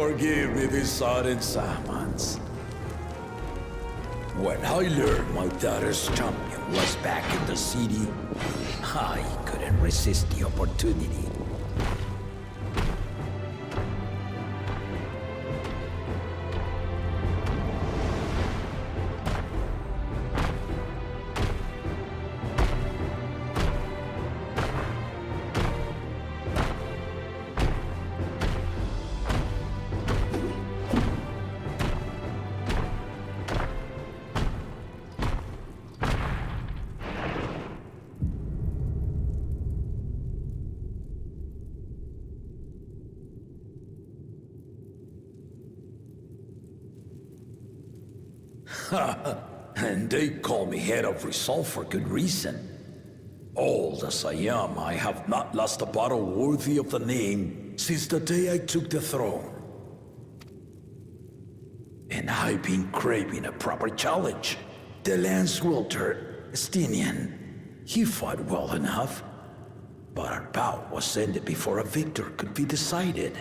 Forgive me this sudden summons. When I learned my daughter's champion was back in the city, I couldn't resist the opportunity. And they call me head of resolve for good reason. Old as I am, I have not lost a battle worthy of the name since the day I took the throne. And I've been craving a proper challenge. The lance wielder, Estinian, he fought well enough, but our bout was ended before a victor could be decided.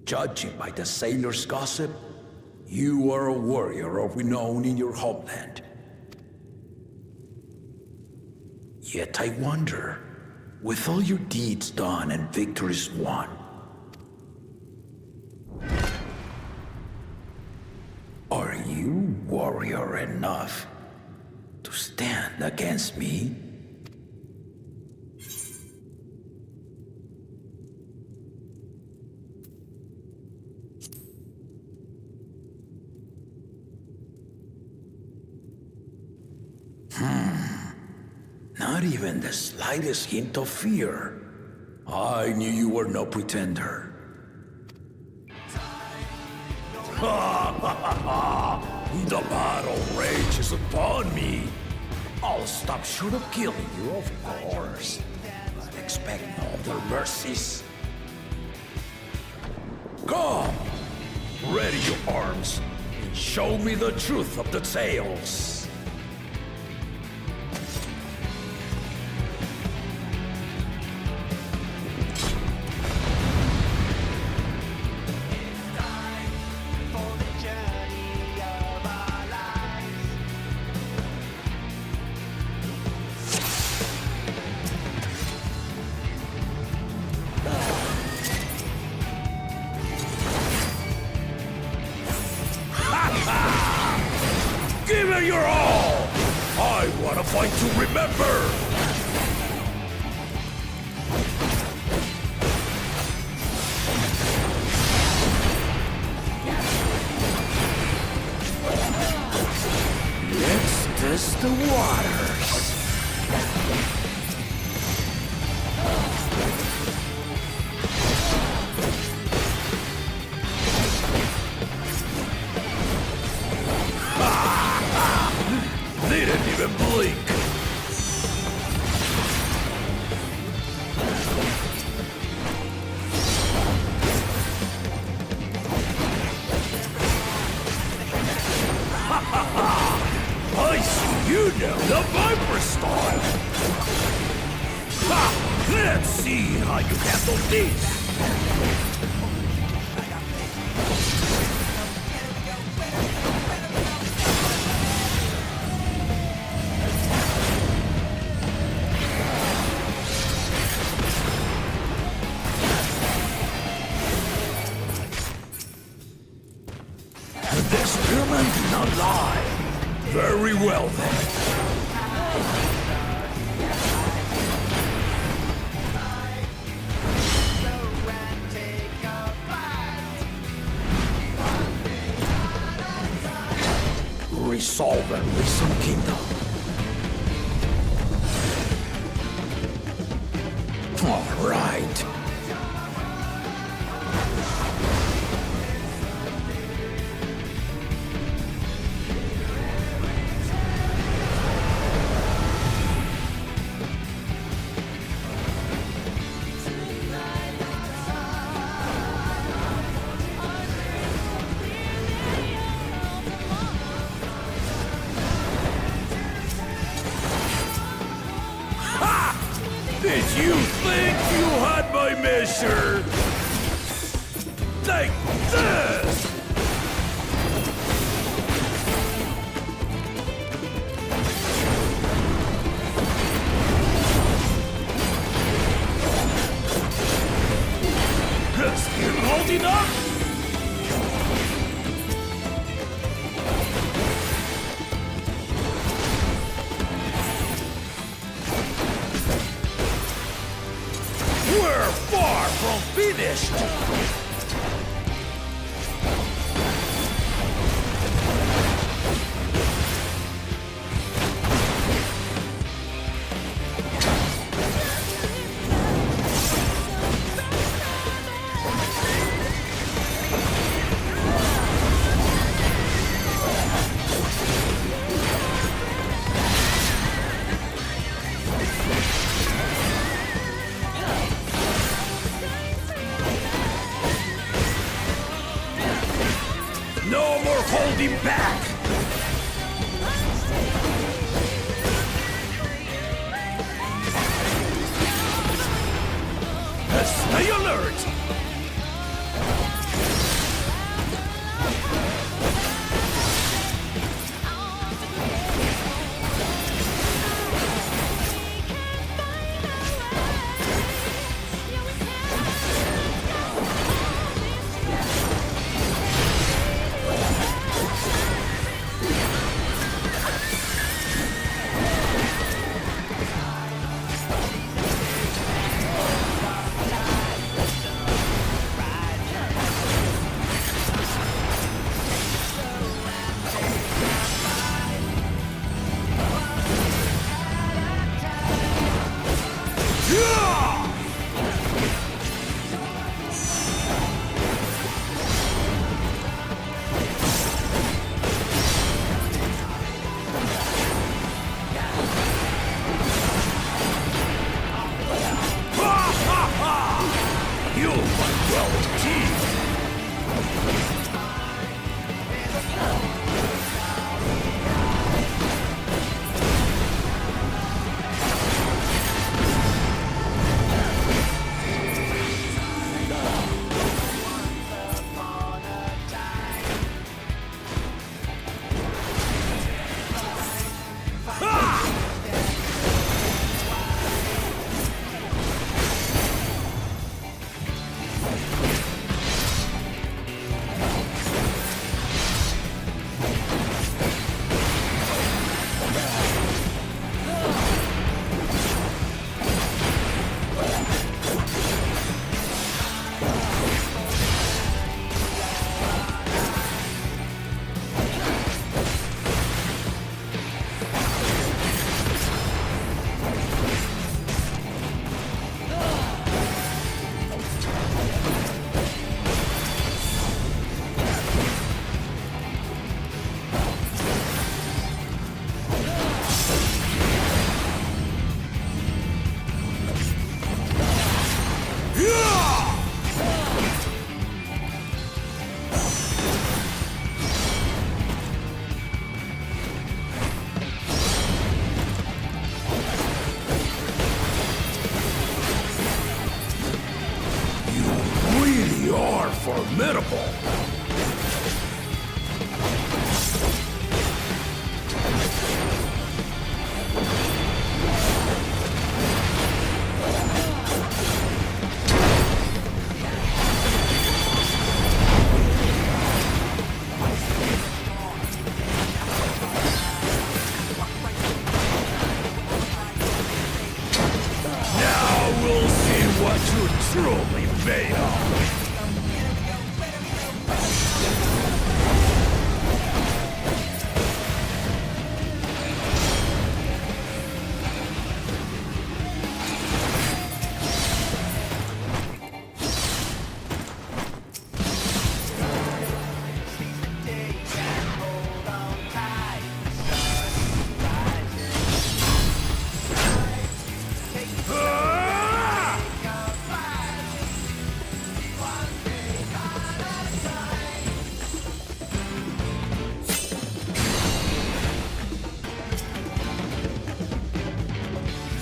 Judging by the sailors' gossip, you are a warrior of renown in your homeland. Yet I wonder, with all your deeds done and victories won, are you warrior enough to stand against me? Not even the slightest hint of fear. I knew you were no pretender. The battle rages upon me. I'll stop short of killing you, of course, but expect no other mercies. Come, ready your arms, and show me the truth of the tales. Give it your all! I want a fight to remember! Let's test the waters. They didn't even blink. I see you now, the Viper style. Ha! Let's see how you handle this. The experiment did not lie. Very well then. Resolve and Risen Kingdom. All right. Did you think you measure! Like this! Still holding up? We're far from finished! No more holding back! Stay alert! Formidable! Now we'll see what you're truly made of!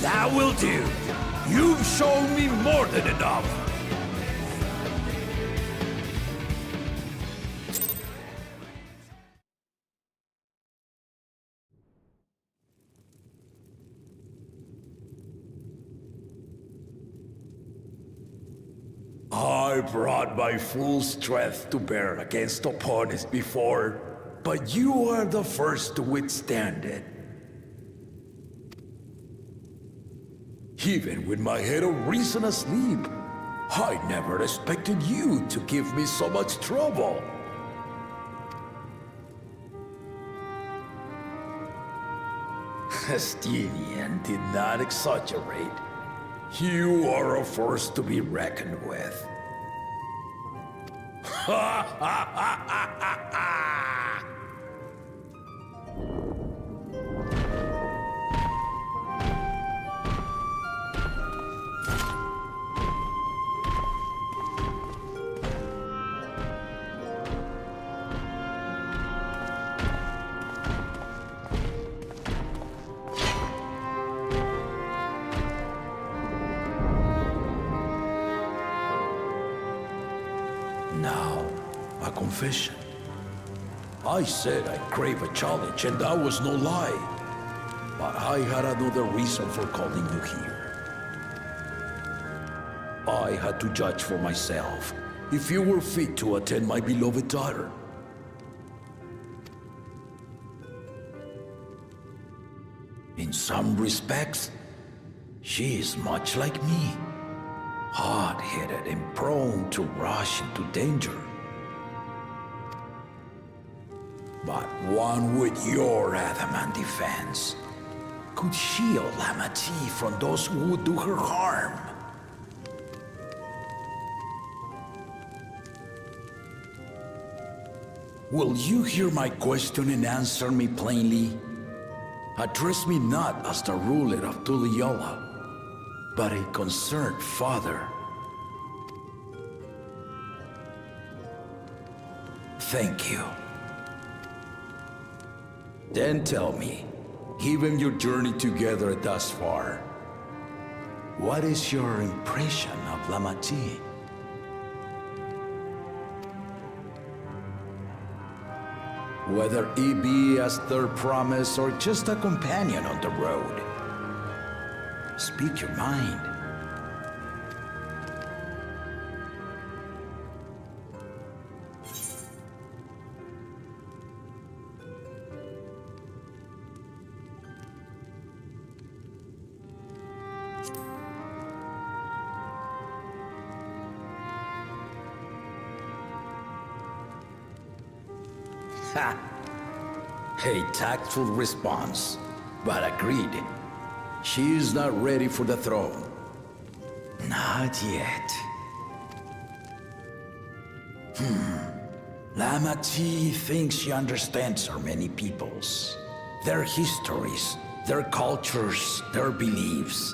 That will do. You've shown me more than enough. I brought my full strength to bear against opponents before, but you are the first to withstand it. Even with my head of reason asleep, I never expected you to give me so much trouble. Estinian did not exaggerate. You are a force to be reckoned with. Ha ha ha ha ha ha! Now, a confession. I said I crave a challenge, and that was no lie. But I had another reason for calling you here. I had to judge for myself if you were fit to attend my beloved daughter. In some respects, she is much like me. Hard-headed and prone to rush into danger. But one with your adamant defense could shield Lamati from those who would do her harm. Will you hear my question and answer me plainly? Address me not as the ruler of Tuliyola, but a concerned father. Thank you. Then tell me, given your journey together thus far, what is your impression of Lamati? Whether it be as their promise or just a companion on the road. Speak your mind. Ha! A tactful response, but agreed. She is not ready for the throne. Not yet. Lamati thinks she understands our many peoples. Their histories, their cultures, their beliefs.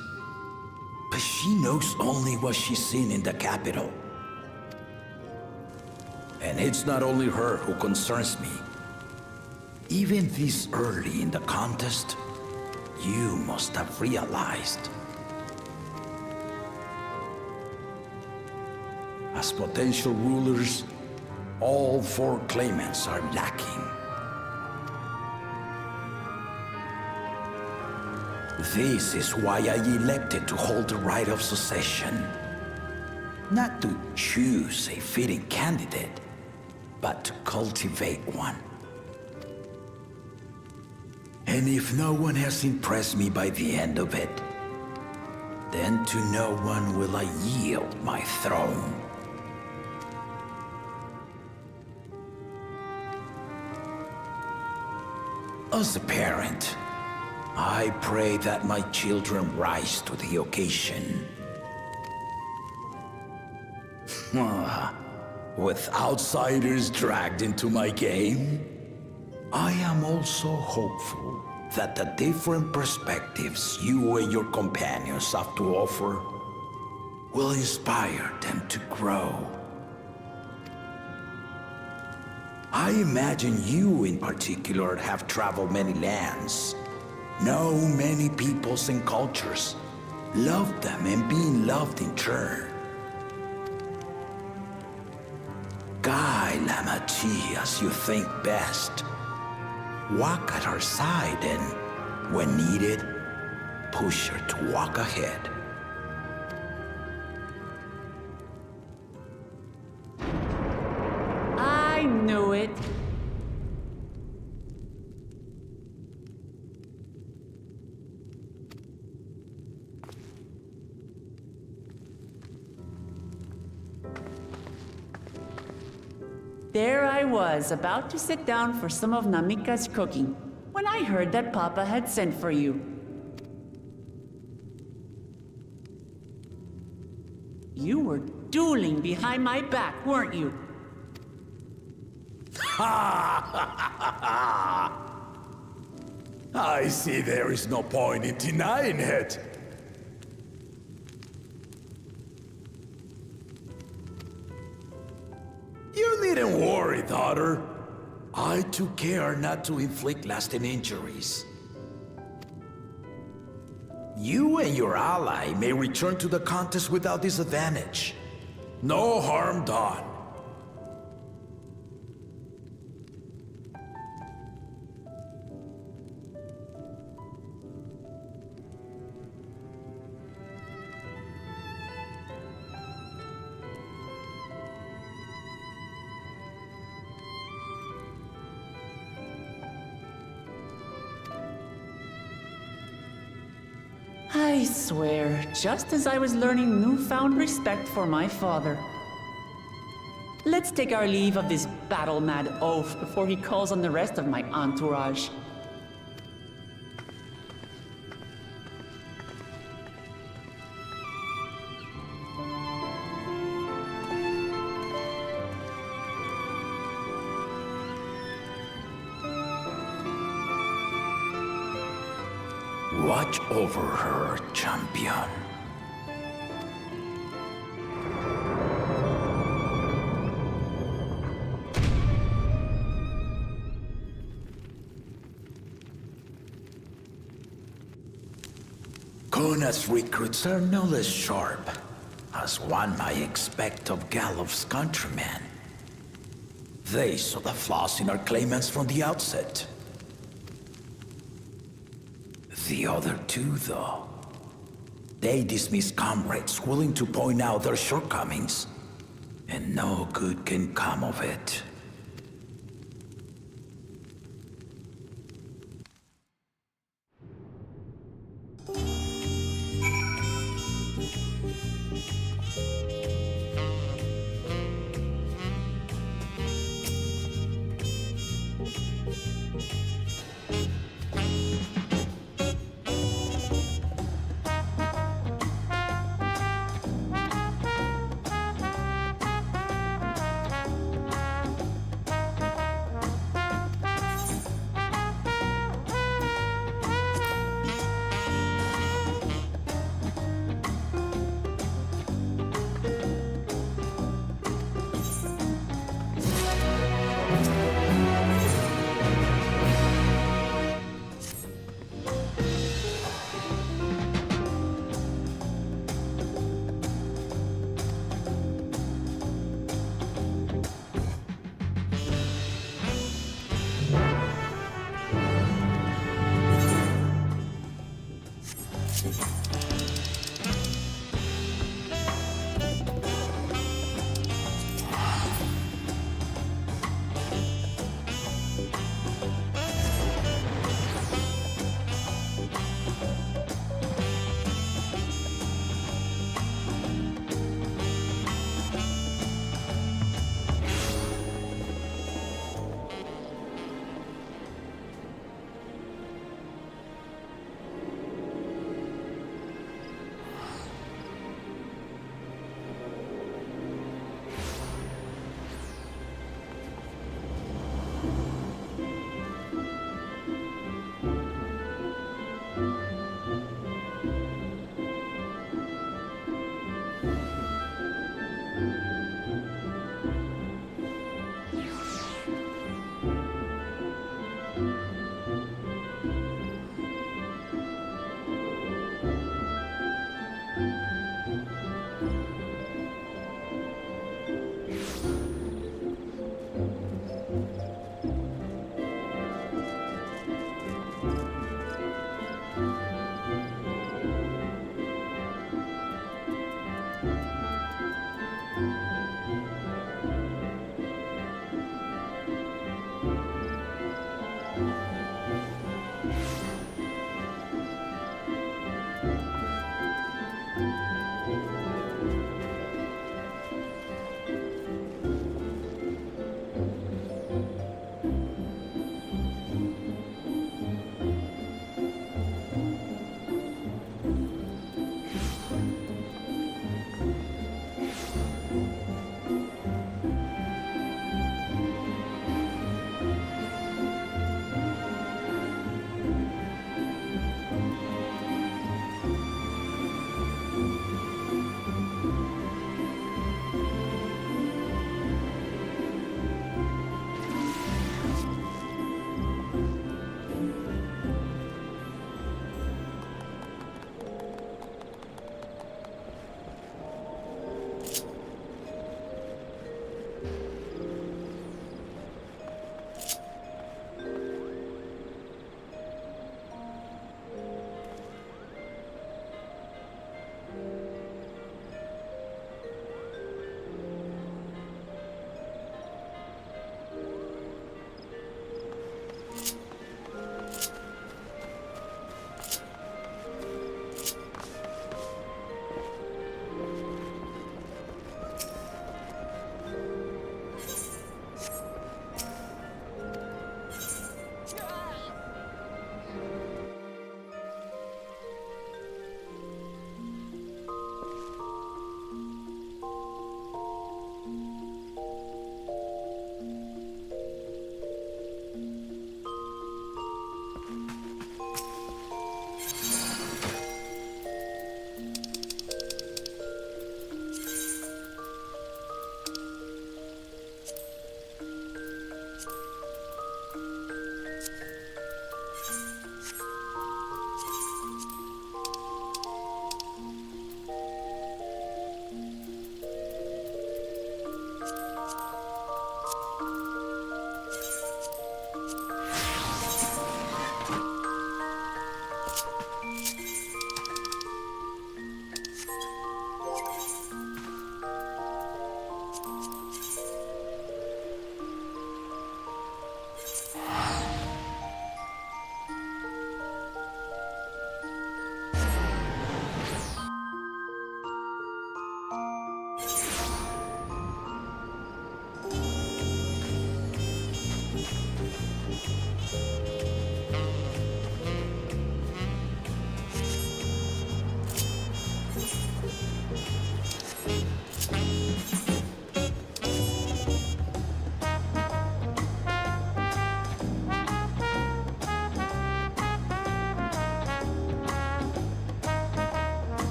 But she knows only what she's seen in the capital. And it's not only her who concerns me. Even this early in the contest, you must have realized. As potential rulers, all four claimants are lacking. This is why I elected to hold the right of succession. Not to choose a fitting candidate, but to cultivate one. And if no one has impressed me by the end of it, then to no one will I yield my throne. As a parent, I pray that my children rise to the occasion. With outsiders dragged into my game, I am also hopeful that the different perspectives you and your companions have to offer will inspire them to grow. I imagine you in particular have traveled many lands, know many peoples and cultures, loved them and been loved in turn. Guide Lamati as you think best. Walk at her side and, when needed, push her to walk ahead. was, about to sit down for some of Namika's cooking, when I heard that Papa had sent for you. You were dueling behind my back, weren't you? I see there is no point in denying it. You needn't worry, daughter. I took care not to inflict lasting injuries. You and your ally may return to the contest without disadvantage. No harm done. I swear, just as I was learning newfound respect for my father. Let's take our leave of this battle-mad oaf before he calls on the rest of my entourage. Watch over her, champion. Kona's recruits are no less sharp, as one might expect of Galof's countrymen. They saw the flaws in our claimants from the outset. The other two, though, they dismiss comrades willing to point out their shortcomings, and no good can come of it.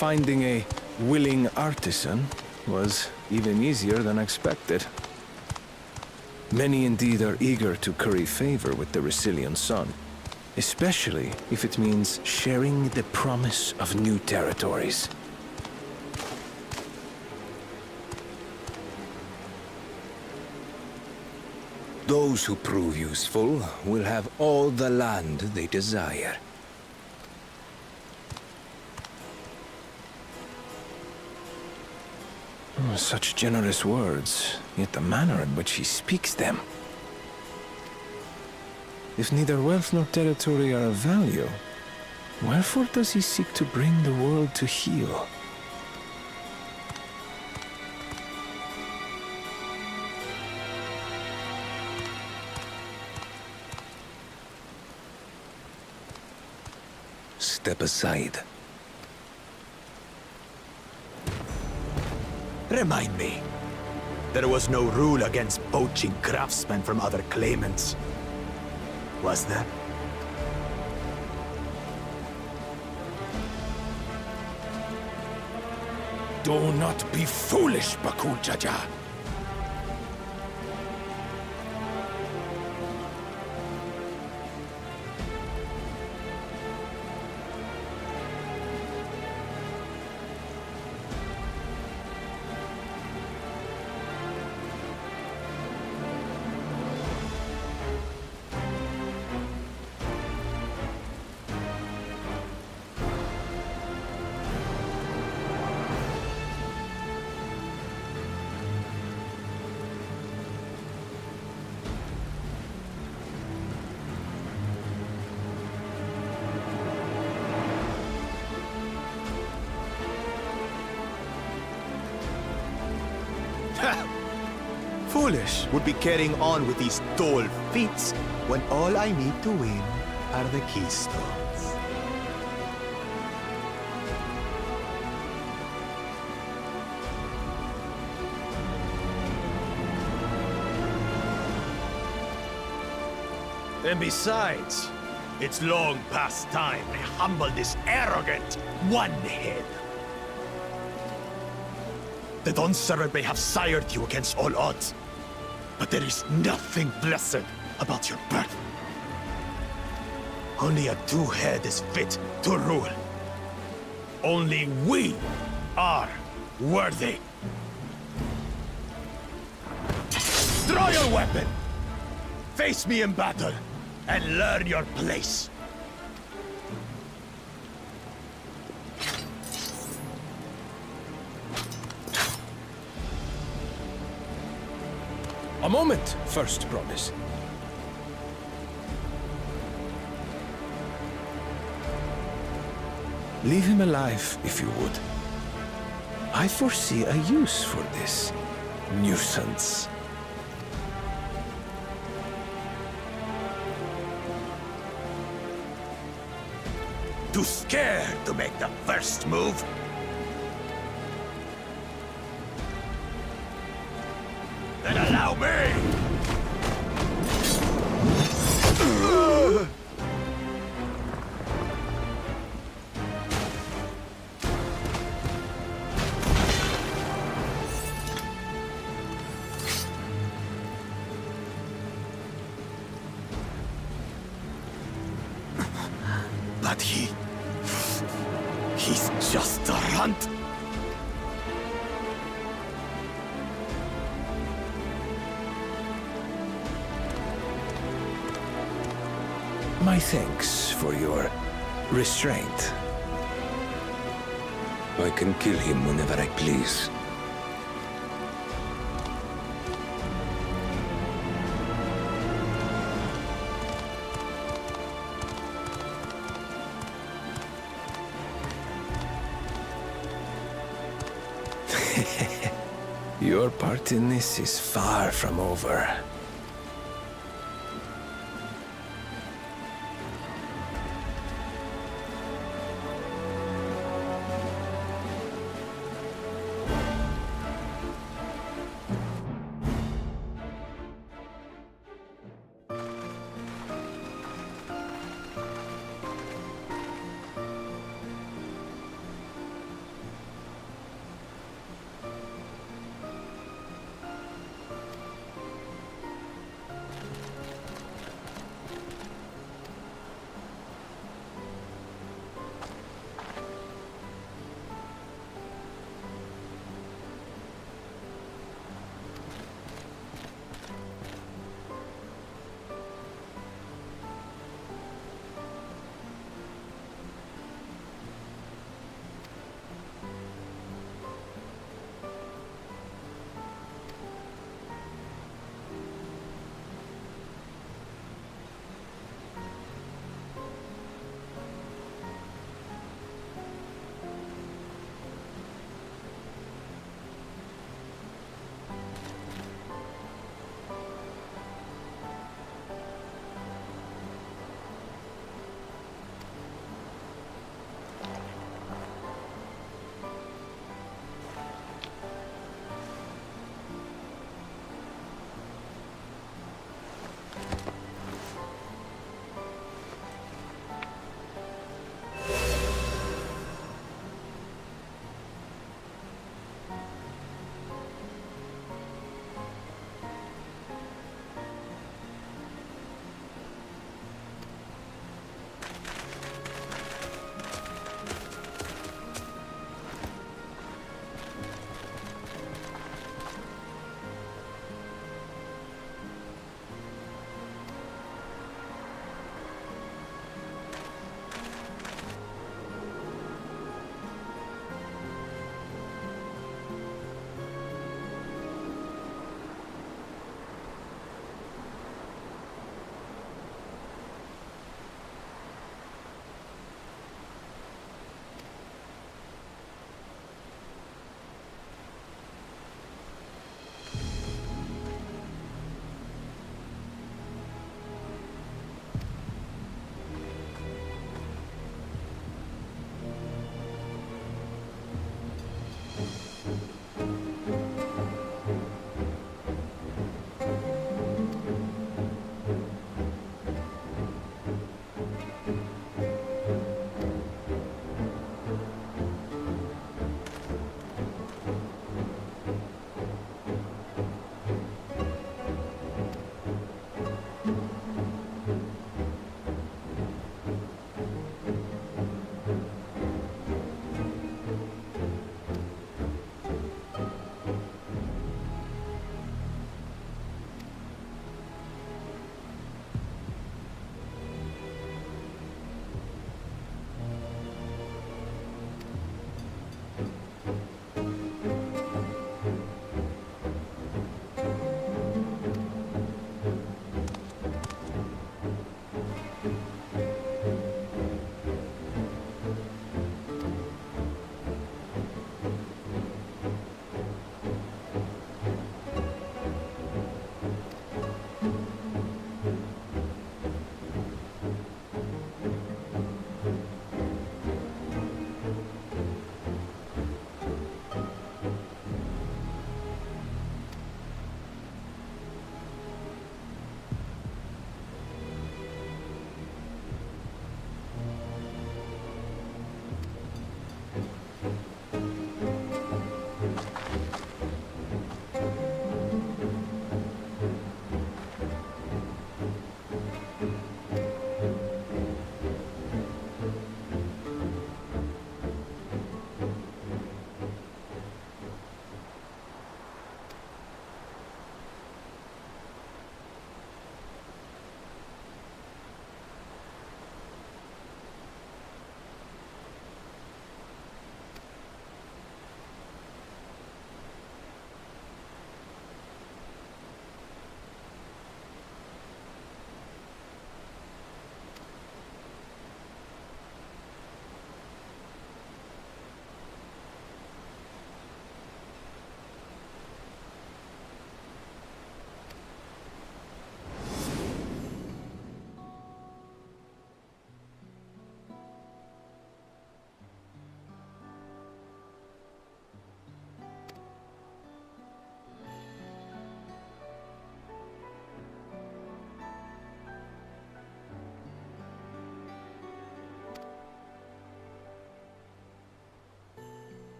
Finding a willing artisan was even easier than expected. Many indeed are eager to curry favor with the Resilian sun, especially if it means sharing the promise of new territories. Those who prove useful will have all the land they desire. Such generous words, yet the manner in which he speaks them. If neither wealth nor territory are of value, wherefore does he seek to bring the world to heel? Step aside. Remind me. There was no rule against poaching craftsmen from other claimants. Was there? Do not be foolish, Bakujaja. Foolish would be carrying on with these dull feats when all I need to win are the keystones. And besides, it's long past time I humble this arrogant one-head. The Dawn servant may have sired you against all odds, but there is nothing blessed about your birth. Only a two-head is fit to rule. Only we are worthy. Draw your weapon! Face me in battle, and learn your place. A moment, first promise. Leave him alive, if you would. I foresee a use for this nuisance. Too scared to make the first move? Then allow me! But he's just a runt. My thanks for your restraint. I can kill him whenever I please. Your part in this is far from over.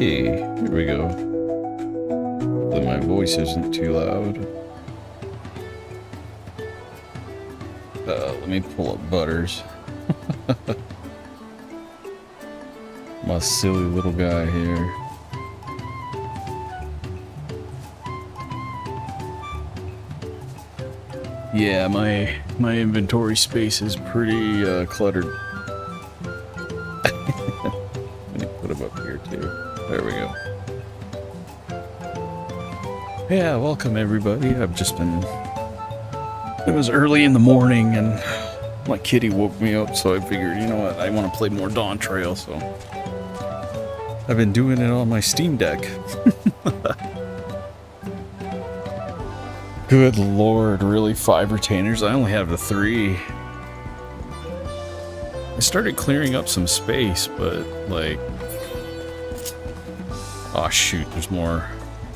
Okay, here we go. Hopefully my voice isn't too loud. Let me pull up Butters. My silly little guy here. Yeah, my inventory space is pretty cluttered. Let me put him up here too. There we go. Yeah, welcome everybody. I've just been... It was early in the morning and my kitty woke me up, so I figured, you know what, I want to play more Dawntrail, so... I've been doing it on my Steam Deck. Good lord, really? 5 retainers? I only have the 3. I started clearing up some space, but, like... Oh shoot, there's more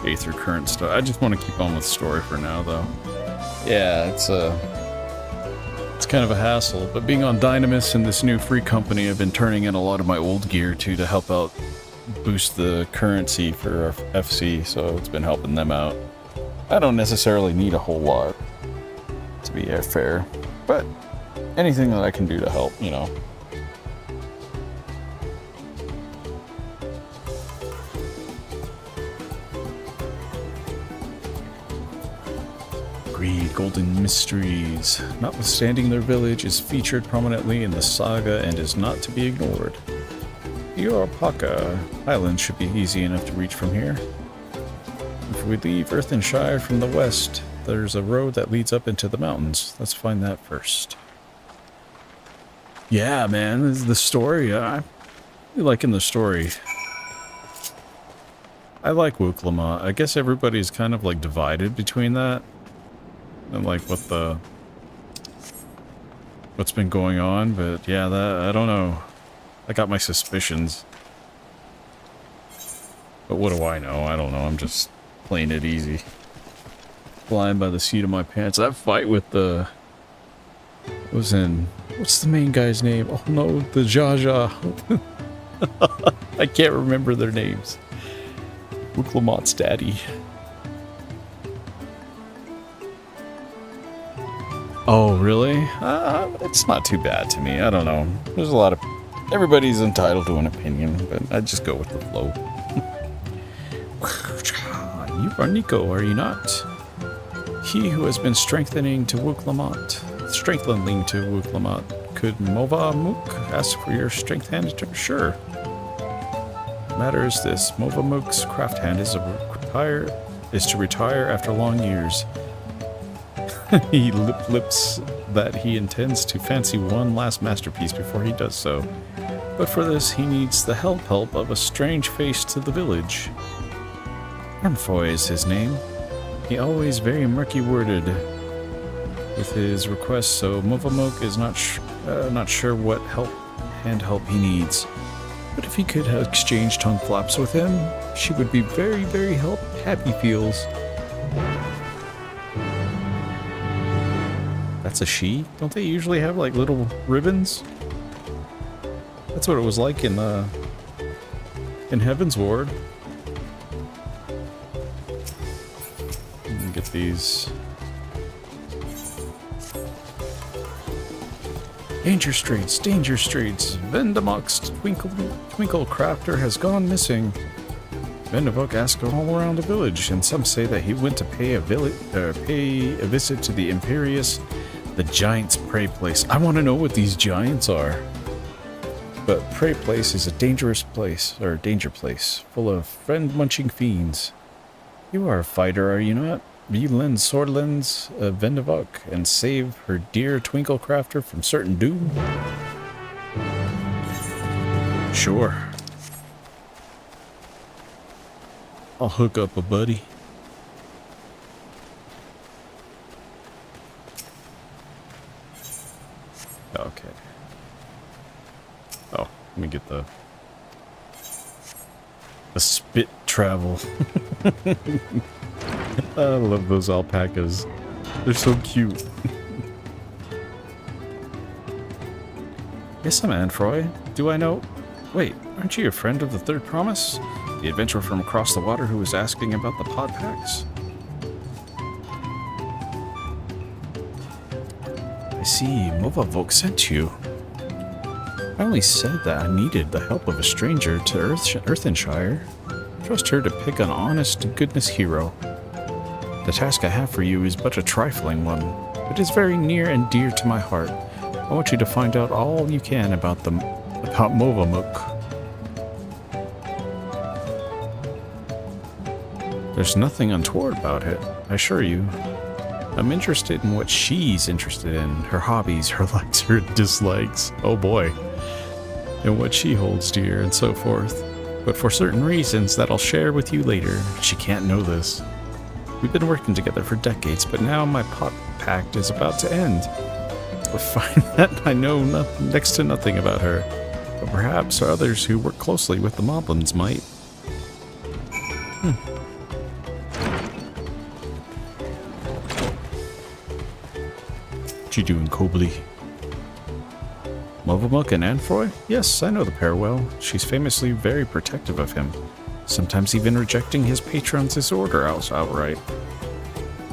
Aether Current stuff. I just want to keep on with story for now, though. Yeah, it's kind of a hassle, but being on Dynamis and this new free company, I've been turning in a lot of my old gear, too, to help out boost the currency for our FC, so it's been helping them out. I don't necessarily need a whole lot, to be fair, but anything that I can do to help, you know. Greed, Golden Mysteries. Notwithstanding their village is featured prominently in the saga and is not to be ignored. The Yorapaka Island should be easy enough to reach from here. If we leave Earthenshire from the west, there's a road that leads up into the mountains. Let's find that first. Yeah, man, this is the story. I'm really liking the story. I like Wuklamot. I guess everybody's kind of like divided between that and like what's been going on, but yeah, that I don't know. I got my suspicions. But what do I know? I don't know. I'm just playing it easy. Flying by the seat of my pants. That fight with the... what's the main guy's name? Oh no, the Jaja. I can't remember their names. Wuklamot's daddy. Oh, really? It's not too bad to me. I don't know. There's a lot of... Everybody's entitled to an opinion, but I just go with the flow. You are Nico, are you not? He who has been strengthening to Wuklamot. Could Mova Mook ask for your strength hand? Sure. Matter is this. Mova Mook's craft hand is to retire after long years. He lips that he intends to fancy one last masterpiece before he does so. But for this, he needs the help of a strange face to the village. Armfoy is his name. He always very murky-worded with his requests, so Movamok is not sure what hand help he needs. But if he could exchange tongue flaps with him, she would be very, very happy feels. That's a she? Don't they usually have like little ribbons? That's what it was like in Heaven's Ward. Get these. Danger streets, danger streets. Vendamok's Twinkle Crafter has gone missing. Vendamok asked all around the village, and some say that he went to pay a visit to the Imperious, the Giant's Prey Place. I want to know what these giants are. But Prey Place is a dangerous place, or danger place, full of friend-munching fiends. You are a fighter, are you not? You lend Swordlands Vendavok and save her dear Twinkle Crafter from certain doom? Sure. I'll hook up a buddy. Okay. Oh, let me get the spit travel. I love those alpacas. They're so cute. Yes, I'm Anfroy. Do I know? Wait, aren't you a friend of the Third Promise? The adventurer from across the water who was asking about the pod packs? I see, Movavok sent you. I only said that I needed the help of a stranger to Earthenshire. Trust her to pick an honest-to-goodness hero. The task I have for you is but a trifling one, but it is very near and dear to my heart. I want you to find out all you can about Movamuk. There's nothing untoward about it, I assure you. I'm interested in what she's interested in, her hobbies, her likes, her dislikes, oh boy, and what she holds dear and so forth. But for certain reasons that I'll share with you later, she can't know this. We've been working together for decades, but now my pot pact is about to end. I find that I know next to nothing about her, but perhaps others who work closely with the Moblins might. What you doing, Kobli? Movamuk and Anfroy? Yes, I know the pair well. She's famously very protective of him, sometimes even rejecting his patrons' order outright.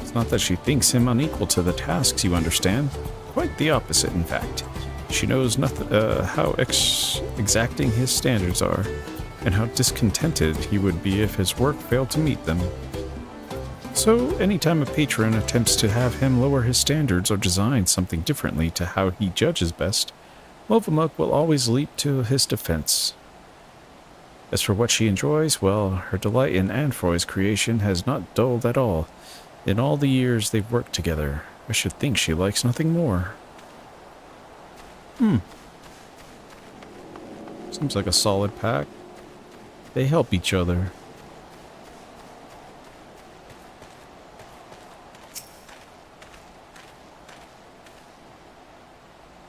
It's not that she thinks him unequal to the tasks, you understand. Quite the opposite, in fact. She knows how exacting his standards are, and how discontented he would be if his work failed to meet them. So, anytime a patron attempts to have him lower his standards or design something differently to how he judges best, Movamuk will always leap to his defense. As for what she enjoys, well, her delight in Anfroy's creation has not dulled at all. In all the years they've worked together, I should think she likes nothing more. Seems like a solid pack. They help each other.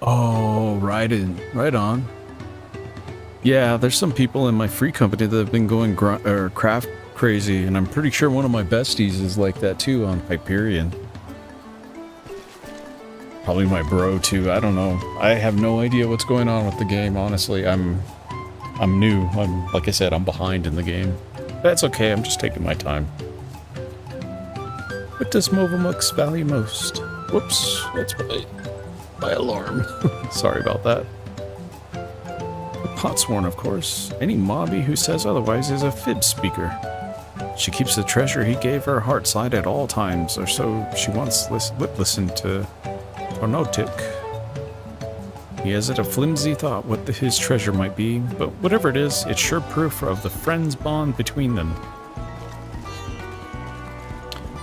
Oh, right on. Yeah, there's some people in my free company that have been going craft crazy, and I'm pretty sure one of my besties is like that too on Hyperion. Probably my bro too, I don't know. I have no idea what's going on with the game, honestly. I'm new. Like I said, I'm behind in the game. That's okay, I'm just taking my time. What does Movamuk's value most? Whoops, that's my alarm. Sorry about that. Potsworn, of course. Any mobby who says otherwise is a fib speaker. She keeps the treasure he gave her heart side at all times, or so she once listened to Tornotic. He has a flimsy thought what his treasure might be, but whatever it is, it's sure proof of the friend's bond between them.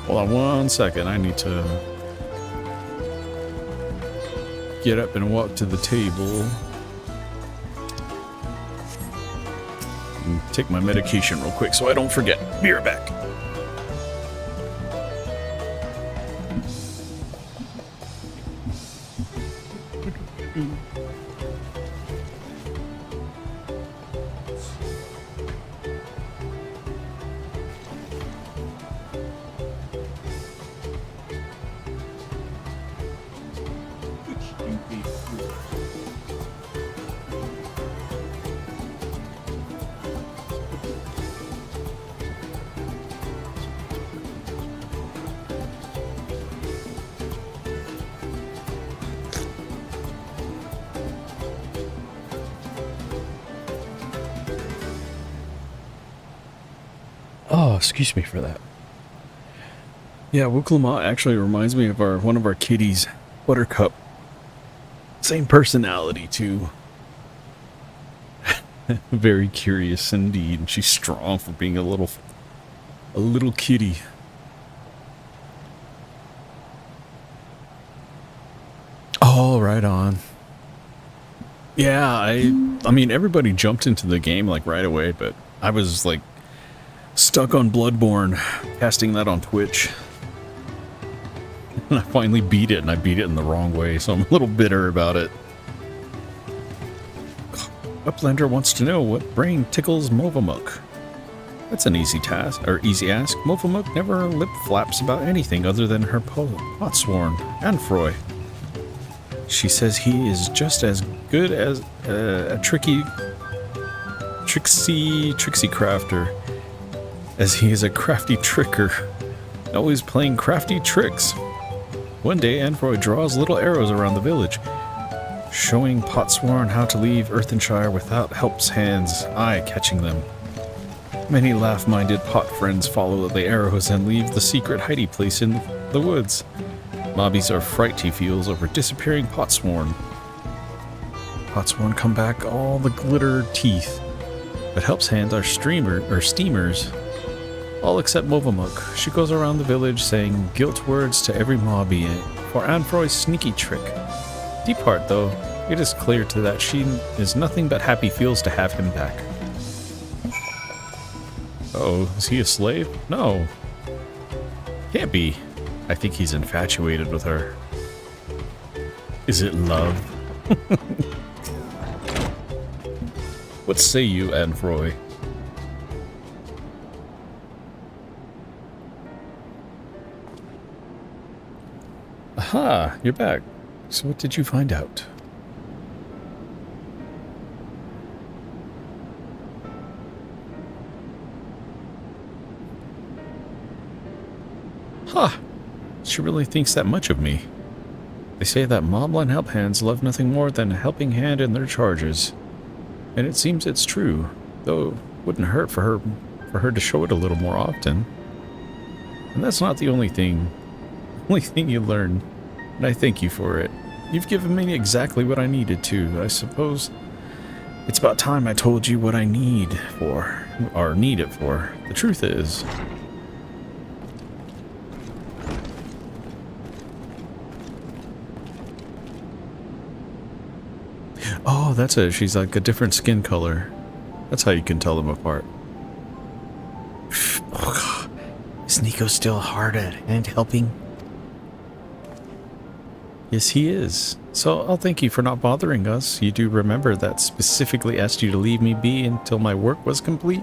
Hold on 1 second, I need to get up and walk to the table. And take my medication real quick so I don't forget. Be right back. Oh, excuse me for that. Yeah, Wuklama actually reminds me of one of our kitties, Buttercup. Same personality too. Very curious indeed, and she's strong for being a little kitty. Oh, right on. Yeah, I mean everybody jumped into the game like right away, but I was like stuck on Bloodborne, casting that on Twitch. And I finally beat it, and I beat it in the wrong way, so I'm a little bitter about it. Uplander wants to know what brain tickles Movamuk. That's an easy ask. Movamuk never lip flaps about anything other than her potsworn, Anfroy. She says he is just as good as a tricksy crafter. as he is a crafty tricker, always playing crafty tricks. One day, Anfroy draws little arrows around the village, showing Potsworn how to leave Earthenshire without Help's Hand's eye catching them. Many laugh-minded pot friends follow the arrows and leave the secret hiding place in the woods. Mobbies are fright he feels over disappearing Potsworn. Potsworn come back all the glitter teeth, but Help's Hands are steamers. All except Movamuk. She goes around the village saying guilt words to every mobby for Anfroy's sneaky trick. Deep heart, though, it is clear to that she is nothing but happy feels to have him back. Oh, is he a slave? No. Can't be. I think he's infatuated with her. Is it love? What say you, Anfroy? Aha, you're back. So what did you find out? Ha! She really thinks that much of me. They say that Moblin help hands love nothing more than a helping hand in their charges. And it seems it's true, though it wouldn't hurt for her to show it a little more often. And that's not the only thing you learn, and I thank you for it. You've given me exactly what I needed to. I suppose it's about time I told you what I need it for. The truth is, oh, that's it. She's like a different skin color. That's how you can tell them apart. Is Nico still hard at hand helping? Yes, he is. So I'll thank you for not bothering us. You do remember that specifically asked you to leave me be until my work was complete?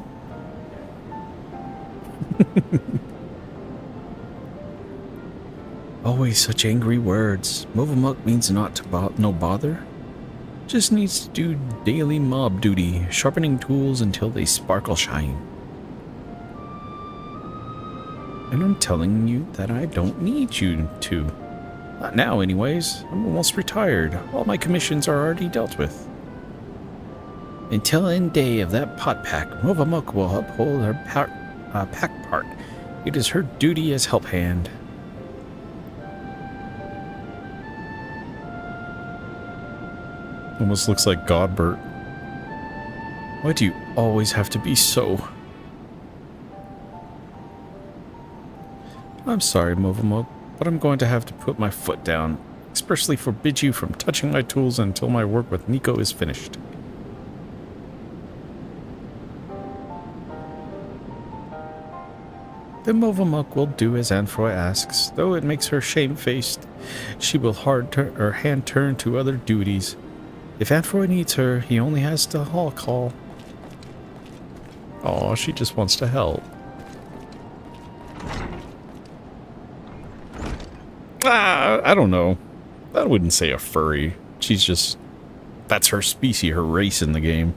Always such angry words. Movamuk means not to no bother. Just needs to do daily mob duty, sharpening tools until they sparkle shine. And I'm telling you that I don't need you to. Not now, anyways. I'm almost retired. All my commissions are already dealt with. Until end day of that pot pack, Movamuk will uphold her pack part. It is her duty as help hand. Almost looks like Godbert. Why do you always have to be so? I'm sorry, Movamuk, but I'm going to have to put my foot down. Expressly forbid you from touching my tools until my work with Nico is finished. Then Movamuk will do as Anfroy asks, though it makes her shamefaced. She will hand turn to other duties. If Anfroy needs her, he only has to call. Aw, she just wants to help. I don't know. I wouldn't say a furry. She's just... that's her species, her race in the game.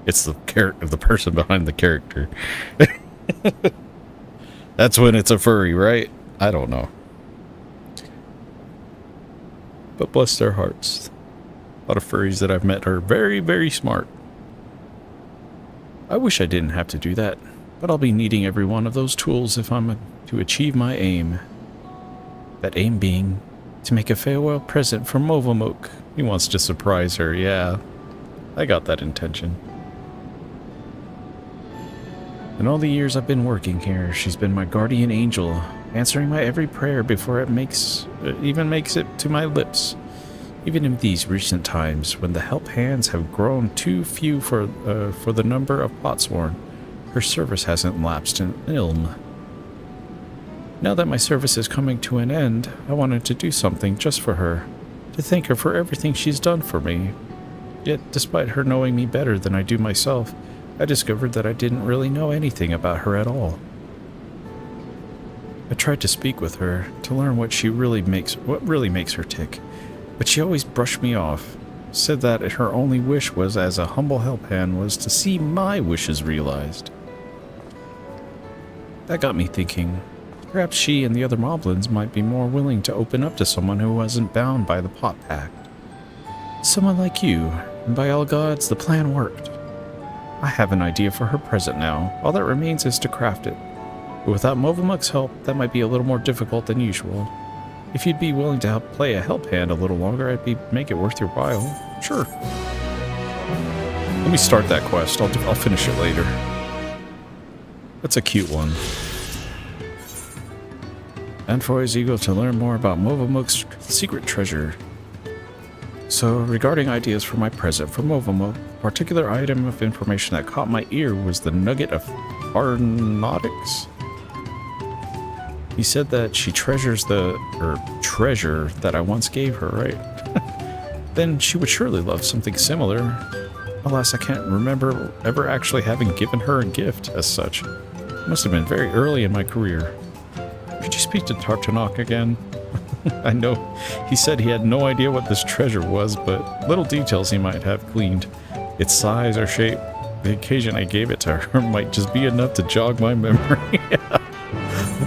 It's the person behind the character. That's when it's a furry, right? I don't know. But bless their hearts. A lot of furries that I've met are very, very smart. I wish I didn't have to do that, but I'll be needing every one of those tools if I'm to achieve my aim. That aim being to make a farewell present for Movamuk. He wants to surprise her, yeah. I got that intention. In all the years I've been working here, she's been my guardian angel, answering my every prayer before it even makes it to my lips. Even in these recent times, when the help hands have grown too few for the number of Potsworn, her service hasn't lapsed in ilm. Now that my service is coming to an end, I wanted to do something just for her, to thank her for everything she's done for me. Yet, despite her knowing me better than I do myself, I discovered that I didn't really know anything about her at all. I tried to speak with her, to learn what really makes her tick, but she always brushed me off, said that her only wish was as a humble help hand was to see my wishes realized. That got me thinking. Perhaps she and the other moblins might be more willing to open up to someone who wasn't bound by the Pot Pact. Someone like you, and by all gods, the plan worked. I have an idea for her present now. All that remains is to craft it. But without Movamuk's help, that might be a little more difficult than usual. If you'd be willing to play a help hand a little longer, make it worth your while. Sure. Let me start that quest. I'll finish it later. That's a cute one. Anfoy is eager to learn more about Movamuk's secret treasure. So, regarding ideas for my present for Movamuk, a particular item of information that caught my ear was the nugget of Arnautics. He said that she treasures the treasure that I once gave her, right? Then she would surely love something similar. Alas, I can't remember ever actually having given her a gift as such. It must have been very early in my career. Could you speak to Tartanok again? I know he said he had no idea what this treasure was, but little details he might have gleaned. Its size or shape, the occasion I gave it to her might just be enough to jog my memory.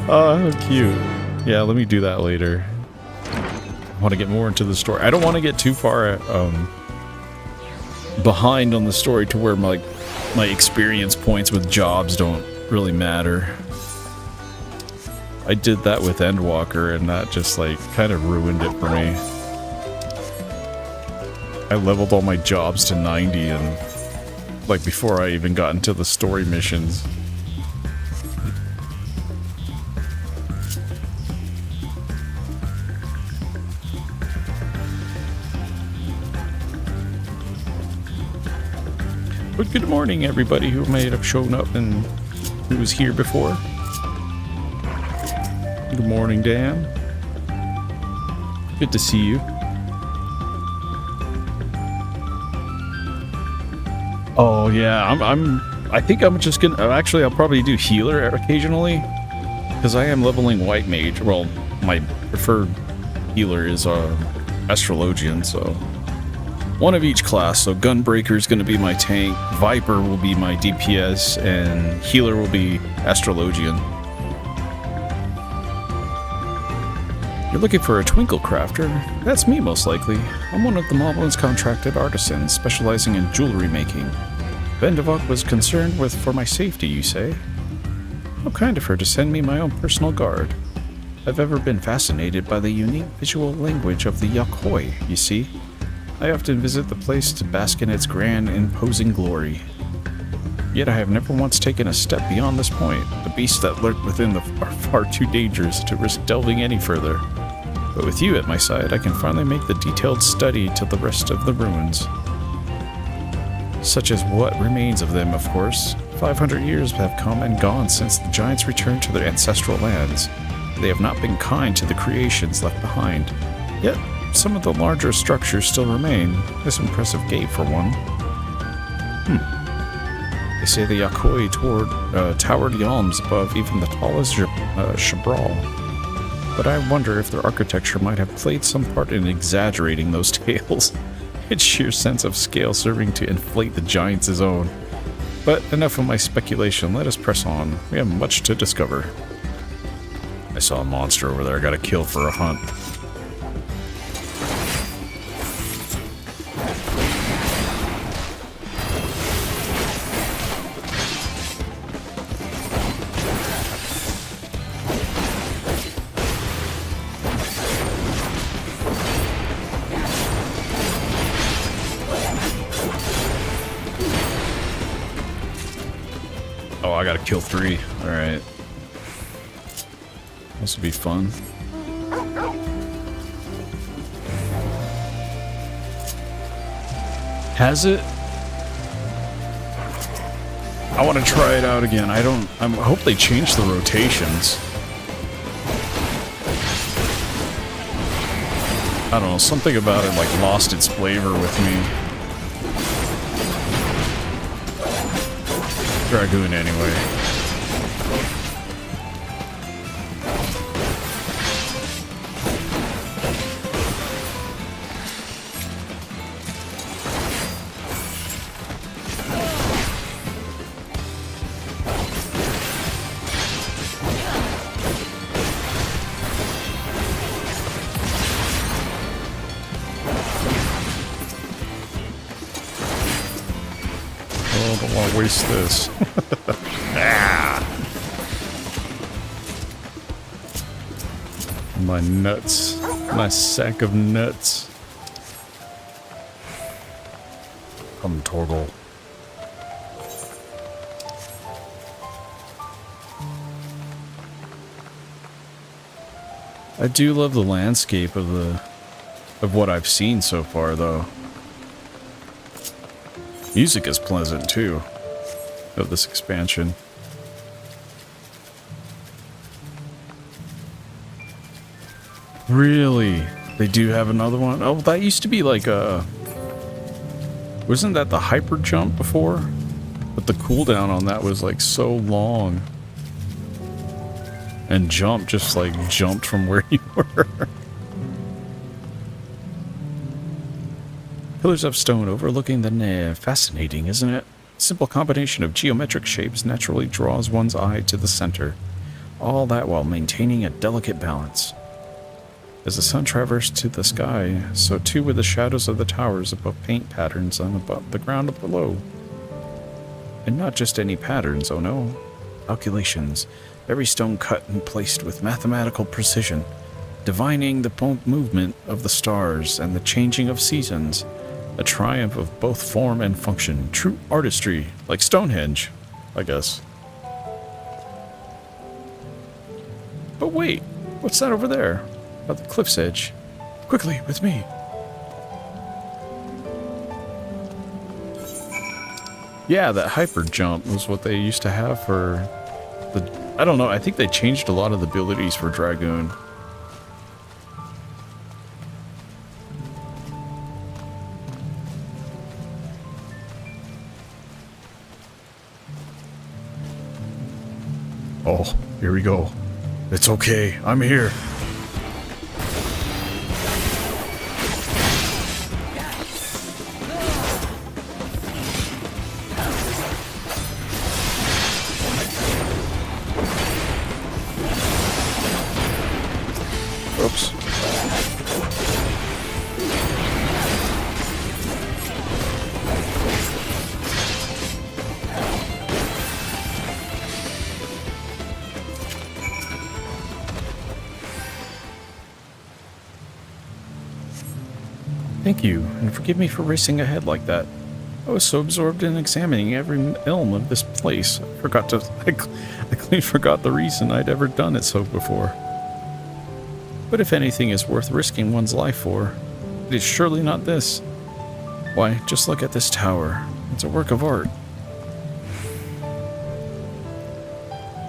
Oh, how cute. Yeah, let me do that later. I want to get more into the story. I don't want to get too far behind on the story to where my experience points with jobs don't really matter. I did that with Endwalker, and that just, like, kind of ruined it for me. I leveled all my jobs to 90, and, like, before I even got into the story missions. But good morning, everybody who may have shown up and who was here before. Good morning, Dan. Good to see you. Oh yeah, I think I'm just gonna. Actually, I'll probably do healer occasionally, because I am leveling white mage. Well, my preferred healer is astrologian, so one of each class. So gunbreaker is going to be my tank, viper will be my DPS, and healer will be astrologian. You're looking for a twinkle crafter? That's me, most likely. I'm one of the Moblin's contracted artisans, specializing in jewelry making. Vendivok was concerned for my safety, you say? How kind of her to send me my own personal guard. I've ever been fascinated by the unique visual language of the Yakhoi, you see. I often visit the place to bask in its grand, imposing glory. Yet I have never once taken a step beyond this point. The beasts that lurk within are far too dangerous to risk delving any further. But with you at my side, I can finally make the detailed study to the rest of the ruins. Such as what remains of them, of course. 500 years have come and gone since the giants returned to their ancestral lands. They have not been kind to the creations left behind. Yet, some of the larger structures still remain. This impressive gate, for one. They say the Yakhoi towered yalms above even the tallest Shabral. But I wonder if their architecture might have played some part in exaggerating those tales. Its sheer sense of scale serving to inflate the giants' own. But enough of my speculation, let us press on. We have much to discover. I saw a monster over there I gotta kill for a hunt. Oh, I gotta kill 3. Alright. This will be fun. Has it? I want to try it out again. I hope they change the rotations. I don't know, something about it like lost its flavor with me. Dragoon anyway. Don't want to waste this. Ah. My nuts. My sack of nuts. Come, Torgal. I do love the landscape of what I've seen so far, though. Music is pleasant too, of this expansion. Really? They do have another one? Oh, that used to be like a... Wasn't that the hyper jump before? But the cooldown on that was like so long. And jump just like jumped from where you were. Pillars of stone overlooking the Nave. Fascinating, isn't it? Simple combination of geometric shapes naturally draws one's eye to the center. All that while maintaining a delicate balance. As the sun traversed to the sky, so too were the shadows of the towers above paint patterns on above the ground below. And not just any patterns, oh no. Calculations. Every stone cut and placed with mathematical precision, divining the movement of the stars and the changing of seasons. A triumph of both form and function. True artistry, like Stonehenge, I guess. But wait, what's that over there? At the cliff's edge. Quickly, with me. Yeah, that hyper jump was what they used to have for the... I don't know, I think they changed a lot of the abilities for Dragoon. Oh, here we go. It's okay, I'm here. Oops. Thank you, and forgive me for racing ahead like that. I was so absorbed in examining every elm of this place, I clean forgot the reason I'd ever done it so before. But if anything is worth risking one's life for, it is surely not this. Why, just look at this tower. It's a work of art.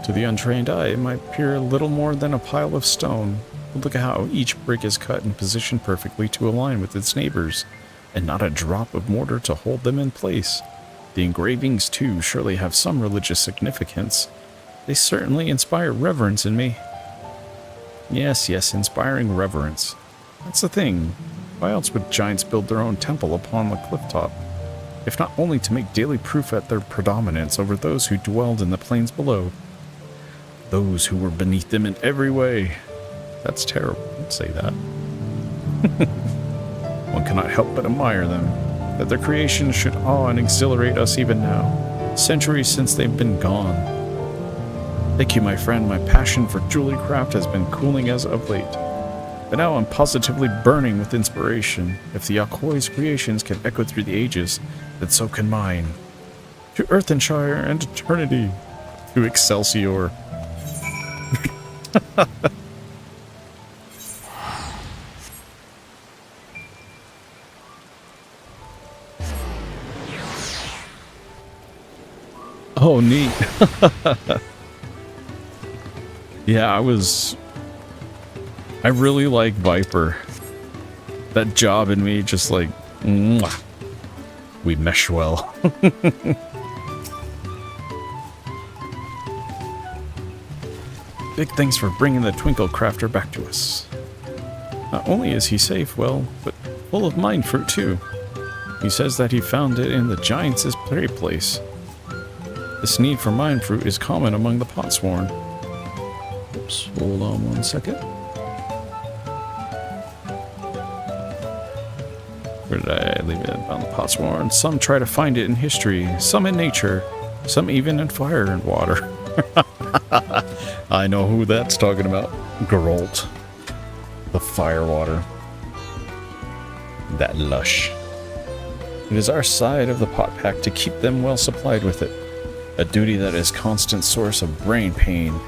To the untrained eye, it might appear little more than a pile of stone. But look at how each brick is cut and positioned perfectly to align with its neighbors, and not a drop of mortar to hold them in place. The engravings, too, surely have some religious significance. They certainly inspire reverence in me. Yes, inspiring reverence. That's the thing. Why else would giants build their own temple upon the clifftop? If not only to make daily proof at their predominance over those who dwelled in the plains below. Those who were beneath them in every way. That's terrible. Don't say that. One cannot help but admire them. That their creations should awe and exhilarate us even now. Centuries since they've been gone. Thank you, my friend. My passion for jewelry craft has been cooling as of late. But now I'm positively burning with inspiration. If the Alcoy's creations can echo through the ages, then so can mine. To Earthenshire and eternity. To Excelsior. Oh, neat. Yeah, I really like Viper. That job in me just like, mwah. We mesh well. Big thanks for bringing the Twinkle Crafter back to us. Not only is he safe, well, but full of mind fruit too. He says that he found it in the Giants' play place. This need for mind fruit is common among the Potsworn. Oops, hold on one second. Where did I leave it? On the Potsworn. Some try to find it in history, some in nature, some even in fire and water. I know who that's talking about. Geralt. The firewater. That lush. It is our side of the pot pack to keep them well supplied with it. A duty that is constant source of brain pain.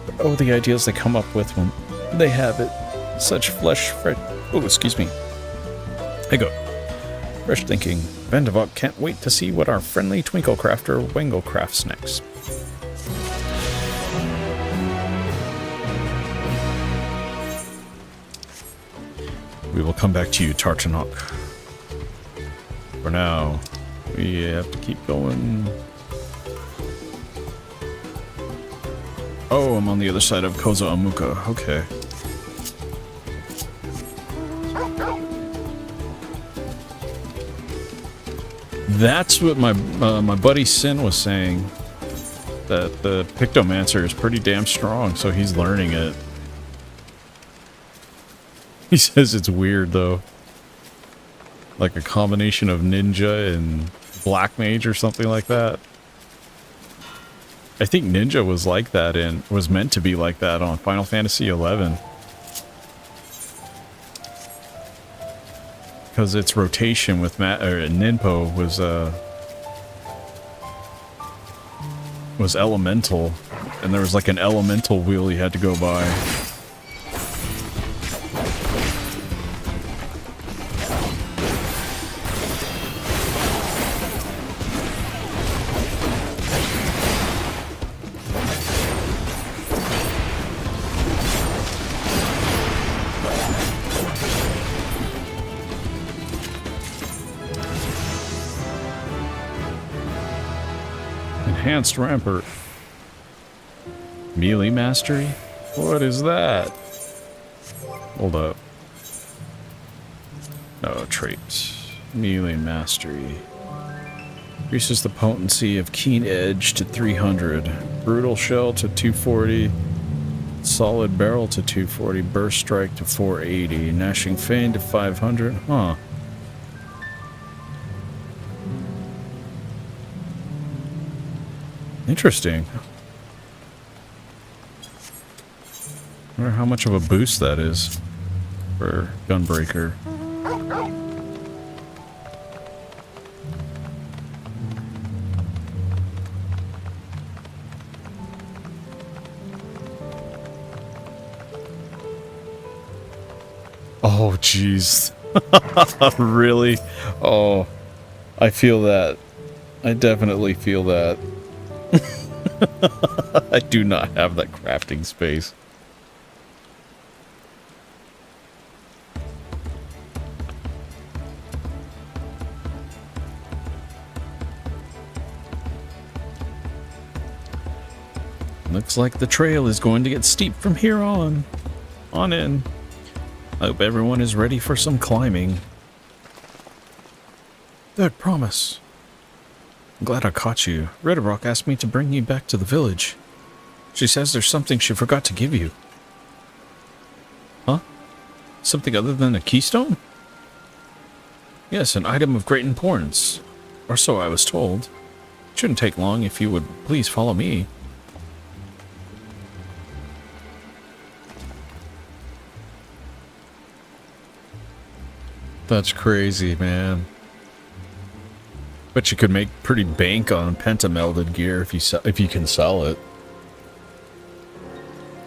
But oh, the ideas they come up with when they have it. Such oh, excuse me. I go. Fresh thinking. Vendevok can't wait to see what our friendly Twinkle Crafter Wangle crafts next. We will come back to you, Tartanok. For now, we have to keep going. Oh, I'm on the other side of Koza Amuka. Okay. That's what my buddy Sin was saying. That the Pictomancer is pretty damn strong, so he's learning it. He says it's weird though. Like a combination of ninja and black mage or something like that. I think ninja was like that and was meant to be like that on Final Fantasy XI. Because its rotation with Ninpo was elemental, and there was like an elemental wheel you had to go by. Enhanced Rampart. Melee Mastery? What is that? Hold up. No, traits. Melee Mastery. Increases the potency of Keen Edge to 300. Brutal Shell to 240. Solid Barrel to 240. Burst Strike to 480. Gnashing Fane to 500. Huh. Interesting. I wonder how much of a boost that is for Gunbreaker. Oh, jeez. Really? Oh, I feel that. I definitely feel that. I do not have that crafting space. Looks like the trail is going to get steep from here on in. I hope everyone is ready for some climbing. That promise. I'm glad I caught you. Redderock asked me to bring you back to the village. She says there's something she forgot to give you. Huh? Something other than a keystone? Yes, an item of great importance. Or so I was told. It shouldn't take long if you would please follow me. That's crazy, man. Bet you could make pretty bank on pentamelded gear if you can sell it.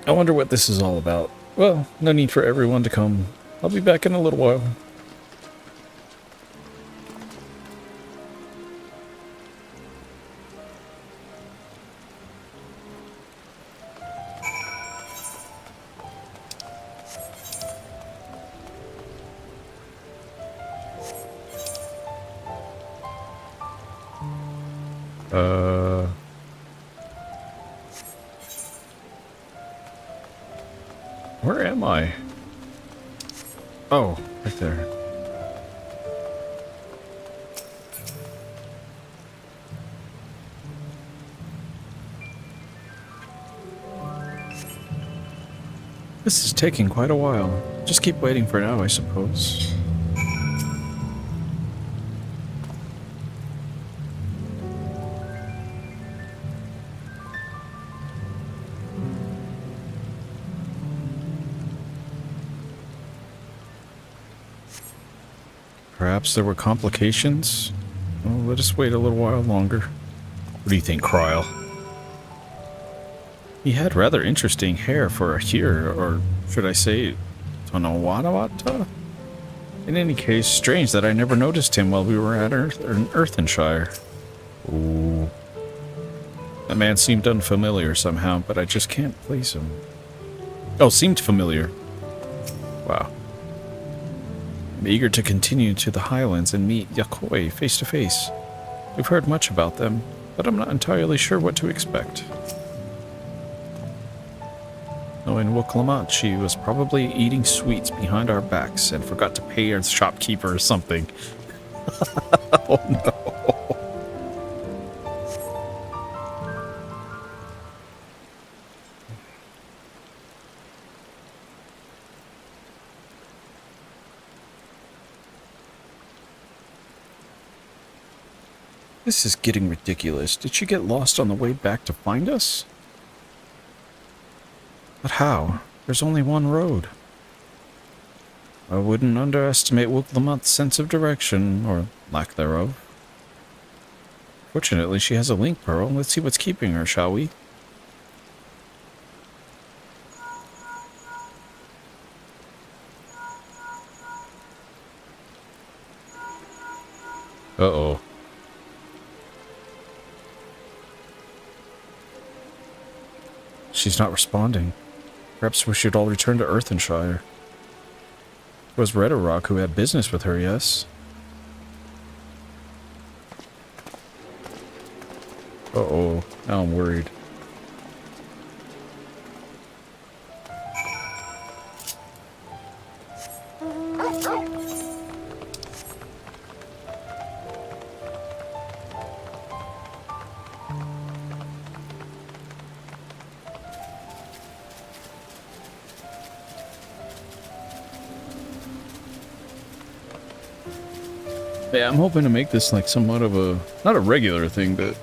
I wonder what this is all about. Well, no need for everyone to come. I'll be back in a little while. Where am I? Oh, right there. This is taking quite a while. Just keep waiting for now, I suppose. Perhaps there were complications? Well, let us wait a little while longer. What do you think, Kryle? He had rather interesting hair for a here, or should I say, Tonawatawata? In any case, strange that I never noticed him while we were at Earthenshire. Ooh. That man seemed unfamiliar somehow, but I just can't place him. Oh, seemed familiar. Wow. I'm eager to continue to the Highlands and meet Yakoi face to face. We've heard much about them, but I'm not entirely sure what to expect. Knowing Woklamat, she was probably eating sweets behind our backs and forgot to pay our shopkeeper or something. Oh no. This is getting ridiculous. Did she get lost on the way back to find us? But how? There's only one road. I wouldn't underestimate Woklamat's sense of direction, or lack thereof. Fortunately, she has a link pearl. Let's see what's keeping her, shall we? Uh-oh. She's not responding. Perhaps we should all return to Earthenshire. It was Redderrock who had business with her, yes? Uh-oh. Now I'm worried. Yeah, I'm hoping to make this like somewhat of a, not a regular thing, but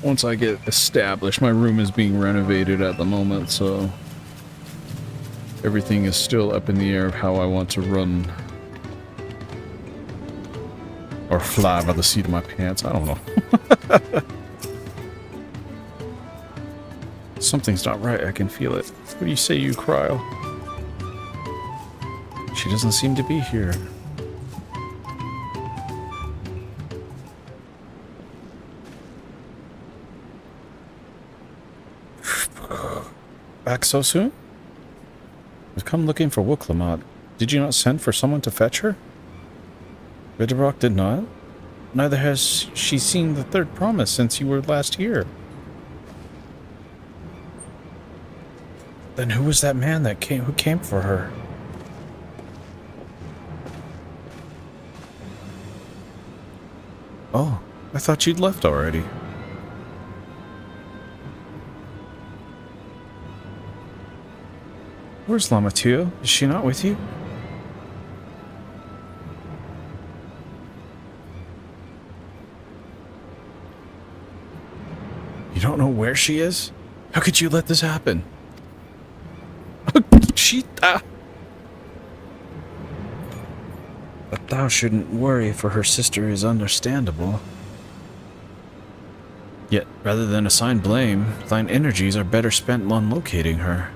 once I get established, my room is being renovated at the moment, so everything is still up in the air of how I want to run or fly by the seat of my pants. I don't know. Something's not right. I can feel it. What do you say, you Kryle? She doesn't seem to be here. Back so soon? We've come looking for Woklamat. Did you not send for someone to fetch her? Redderrock did not. Neither has she seen the third promise since you were last here. Then who was that man that came for her? Oh, I thought you'd left already. Where's Lamatio? Is she not with you? You don't know where she is? How could you let this happen? But thou shouldn't worry, for her sister is understandable. Yet, rather than assign blame, thine energies are better spent on locating her.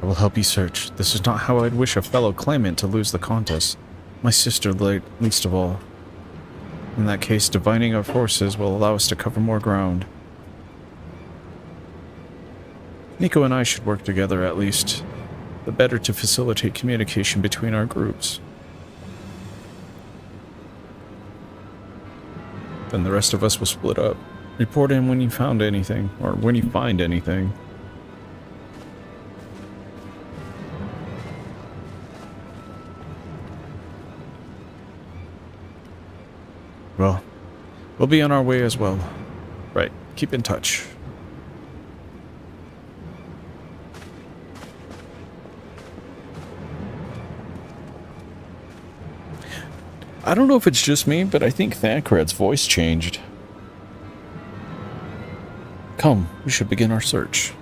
I will help you search. This is not how I'd wish a fellow claimant to lose the contest. My sister least of all. In that case, dividing our forces will allow us to cover more ground. Nico and I should work together at least, the better to facilitate communication between our groups. Then the rest of us will split up. Report in when you found anything, or when you find anything. Well, we'll be on our way as well. Right, keep in touch. I don't know if it's just me, but I think Thancred's voice changed. Come, we should begin our search.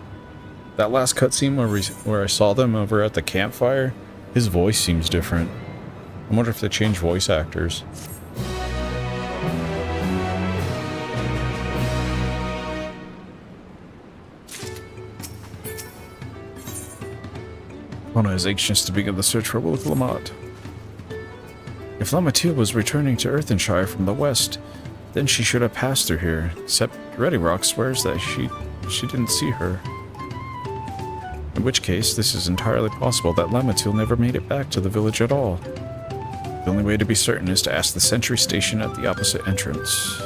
That last cutscene where I saw them over at the campfire, his voice seems different. I wonder if they changed voice actors. Mona is anxious to begin the search for Wilk Lamont. If Lamatil was returning to Earthenshire from the west, then she should have passed through here, except Ready Rock swears that she didn't see her. In which case, this is entirely possible that Lamatil never made it back to the village at all. The only way to be certain is to ask the sentry station at the opposite entrance.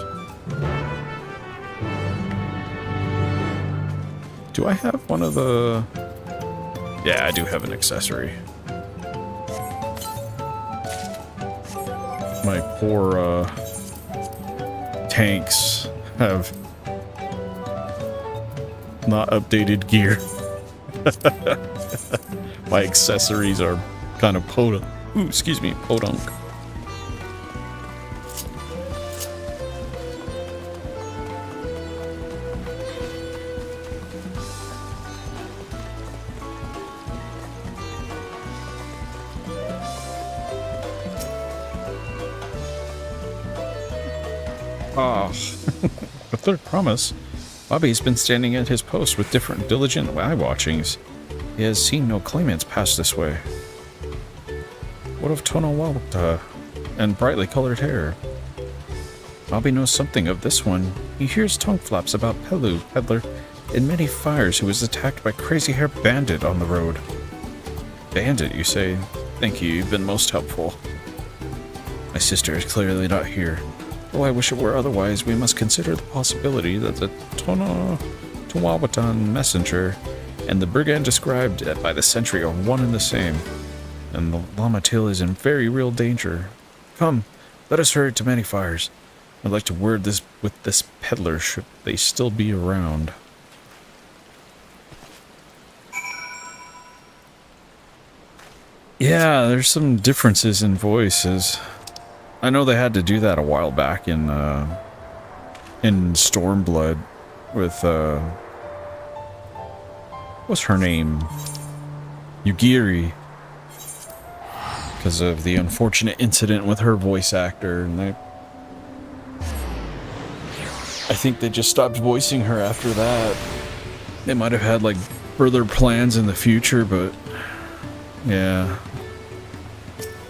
Do I have one of the... Yeah, I do have an accessory. My poor, tanks have not updated gear. My accessories are kind of podunk. Ooh, excuse me, podunk. Ah, the third promise. Bobby's been standing at his post with different diligent eye watchings. He has seen no claimants pass this way. What of Tono Walta and brightly colored hair? Bobby knows something of this one. He hears tongue flaps about Pelu, peddler, in many fires who was attacked by crazy hair bandit on the road. Bandit, you say? Thank you, you've been most helpful. My sister is clearly not here. Though I wish it were otherwise, we must consider the possibility that the Tawawatan messenger and the brigand described by the sentry are one and the same, and the Lamatil is in very real danger. Come, let us hurry to many fires. I'd like to word this with this peddler should they still be around. Yeah, there's some differences in voices. I know they had to do that a while back in Stormblood with, what's her name? Yugiri. Because of the unfortunate incident with her voice actor, and I think they just stopped voicing her after that. They might have had, like, further plans in the future, but yeah.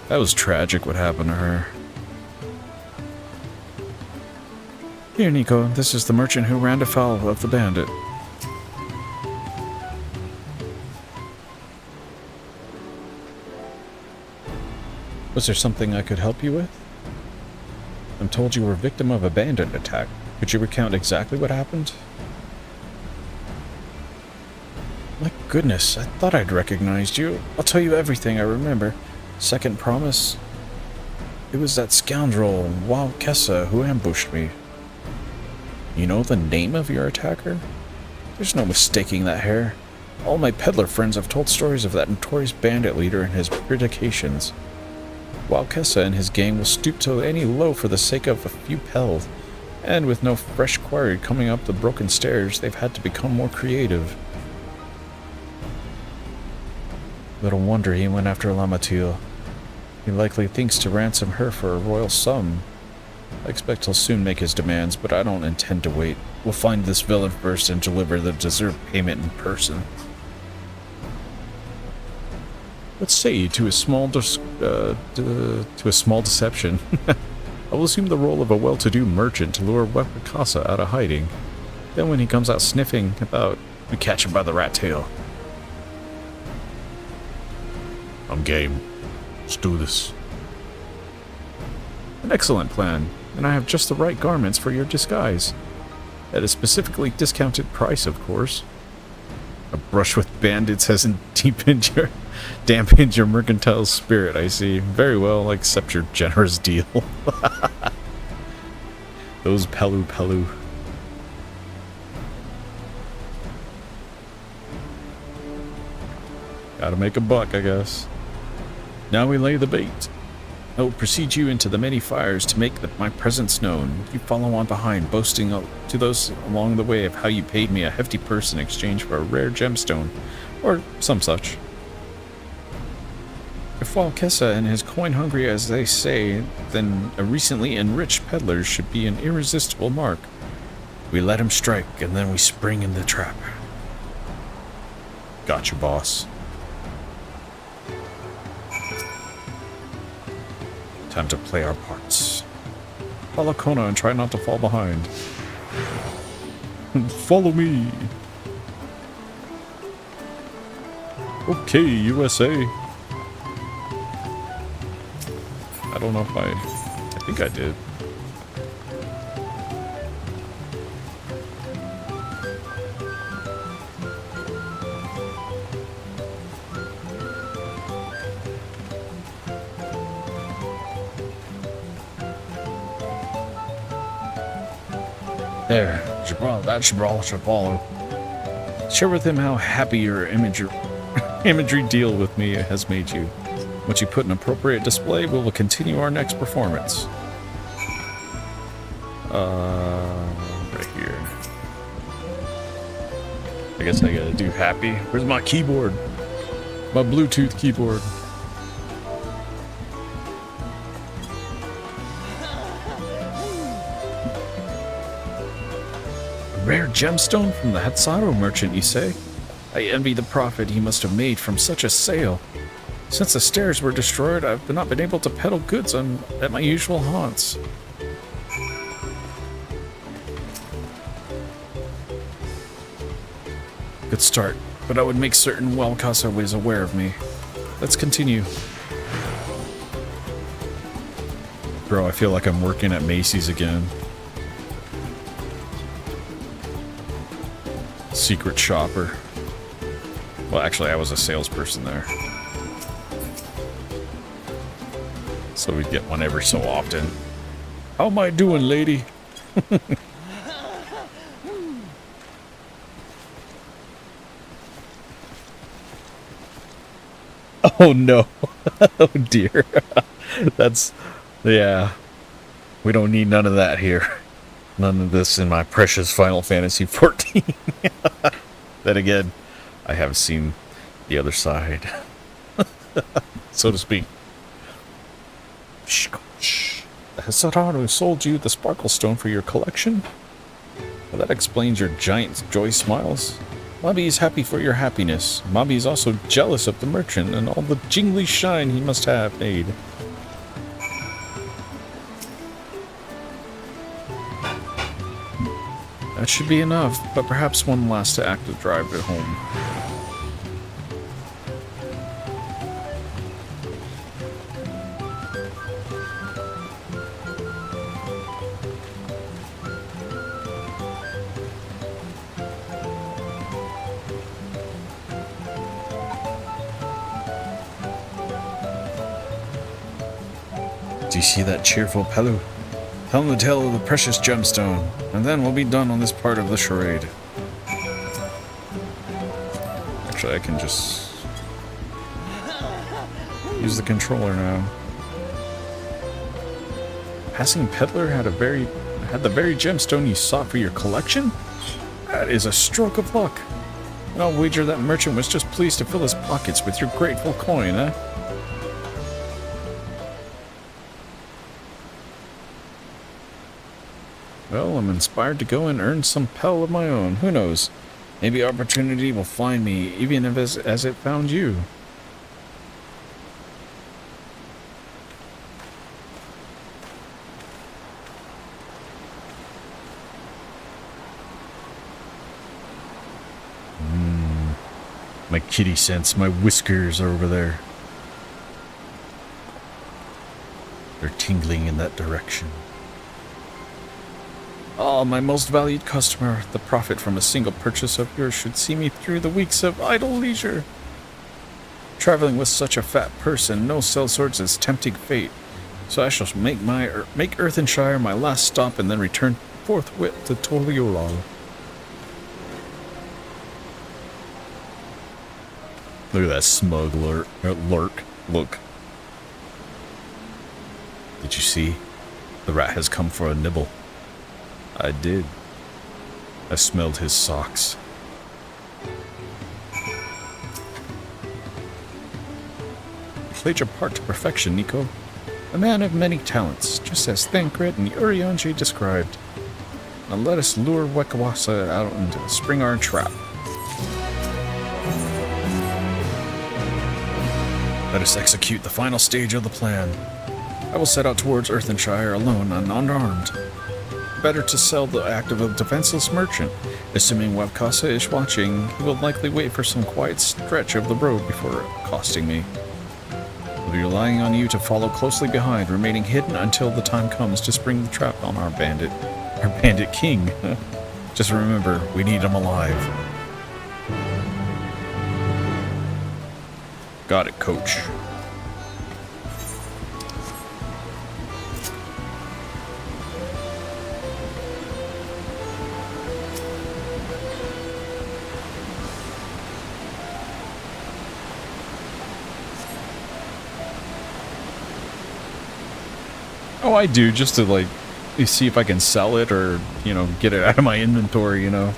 That was tragic what happened to her. Here, Nico, this is the merchant who ran afoul of the bandit. Was there something I could help you with? I'm told you were a victim of a bandit attack. Could you recount exactly what happened? My goodness, I thought I'd recognized you. I'll tell you everything I remember. Second promise. It was that scoundrel, Wal Kessa, who ambushed me. You know the name of your attacker? There's no mistaking that hair. All my peddler friends have told stories of that notorious bandit leader and his predications. Wal Kessa and his gang will stoop to any low for the sake of a few pells, and with no fresh quarry coming up the broken stairs, they've had to become more creative. Little wonder he went after Lamatil. He likely thinks to ransom her for a royal sum. I expect he'll soon make his demands, but I don't intend to wait. We'll find this villain first and deliver the deserved payment in person. Let's say to a small deception. I will assume the role of a well-to-do merchant to lure Wepakasa out of hiding. Then when he comes out sniffing about, we catch him by the rat tail. I'm game. Let's do this. An excellent plan, and I have just the right garments for your disguise. At a specifically discounted price, of course. A brush with bandits hasn't dampened your mercantile spirit, I see. Very well, I accept your generous deal. Those Pelu. Gotta make a buck, I guess. Now we lay the bait. I will precede you into the many fires to make my presence known. You follow on behind, boasting to those along the way of how you paid me a hefty purse in exchange for a rare gemstone, or some such. If Walkessa and his coin hungry as they say, then a recently enriched peddler should be an irresistible mark. We let him strike, and then we spring in the trap. Gotcha, boss. Time to play our parts. Follow Kona and try not to fall behind. Follow me. Okay, USA. I don't know if I think I did. There, that Gibraltar should follow. Share with him how happy your imagery deal with me has made you. Once you put an appropriate display, we will continue our next performance. Right here. I guess I gotta do happy. Where's my keyboard? My Bluetooth keyboard. Rare gemstone from the Hatsaro merchant, you say? I envy the profit he must have made from such a sale. Since the stairs were destroyed, I've not been able to peddle goods at my usual haunts. Good start, but I would make certain Walkassa was aware of me. Let's continue. Bro, I feel like I'm working at Macy's again. Secret shopper. Well, actually, I was a salesperson there. So we'd get one every so often. How am I doing, lady? Oh no. Oh dear. That's... yeah. We don't need none of that here. None of this in my precious Final Fantasy XIV. Then again, I have seen the other side. So to speak. Has Sarano sold you the Sparkle Stone for your collection? Well, that explains your giant joy smiles. Mabi is happy for your happiness. Mabi is also jealous of the merchant and all the jingly shine he must have made. That should be enough, but perhaps one last act to drive it home. Do you see that cheerful Pelu? Tell him the tale of the precious gemstone, and then we'll be done on this part of the charade. Actually, I can just use the controller now. Passing peddler had the very gemstone you sought for your collection? That is a stroke of luck. And I'll wager that merchant was just pleased to fill his pockets with your grateful coin, eh? Well, I'm inspired to go and earn some pel of my own. Who knows? Maybe opportunity will find me, even if as it found you. My kitty sense, my whiskers are over there. They're tingling in that direction. Oh, my most valued customer, the profit from a single purchase of yours should see me through the weeks of idle leisure. Traveling with such a fat person, no sellswords is tempting fate, so I shall make Earthenshire my last stop and then return forthwith to Toriolal. Look at that smug lurk. Look. Did you see? The rat has come for a nibble. I did. I smelled his socks. You played your part to perfection, Nico. A man of many talents, just as Thancred and Urianger described. Now let us lure Wekawasa out into the spring iron trap. Let us execute the final stage of the plan. I will set out towards Earthenshire alone and unarmed. Better to sell the act of a defenseless merchant. Assuming Wekawasa is watching, he will likely wait for some quiet stretch of the road before accosting me. We'll be relying on you to follow closely behind, remaining hidden until the time comes to spring the trap on our bandit king. Just remember, we need him alive. Got it, coach. Oh, I do, just to, like, see if I can sell it or, you know, get it out of my inventory, you know.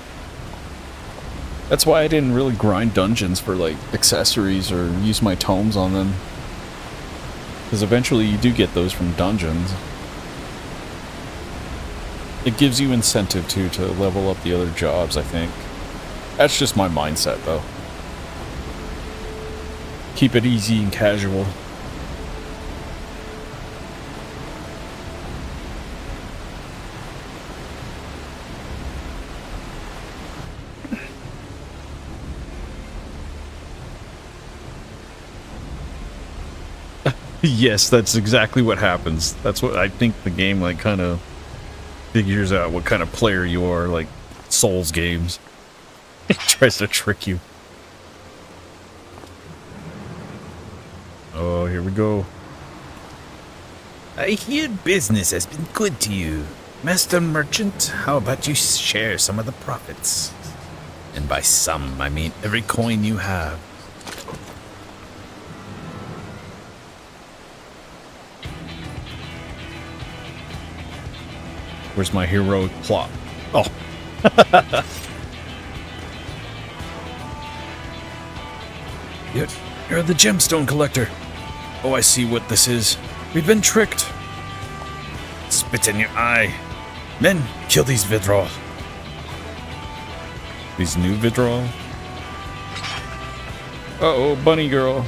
That's why I didn't really grind dungeons for, like, accessories or use my tomes on them. Because eventually you do get those from dungeons. It gives you incentive, too, to level up the other jobs, I think. That's just my mindset, though. Keep it easy and casual. Yes, that's exactly what happens. That's what I think the game, like, kind of figures out what kind of player you are, like Souls games. It tries to trick you. Oh, here we go. I hear business has been good to you. Master Merchant, how about you share some of the profits? And by some, I mean every coin you have. Where's my heroic plot? Oh. You're the gemstone collector. Oh, I see what this is. We've been tricked. Spit in your eye. Men, kill these Vidral. These new Vidral? Uh-oh, bunny girl.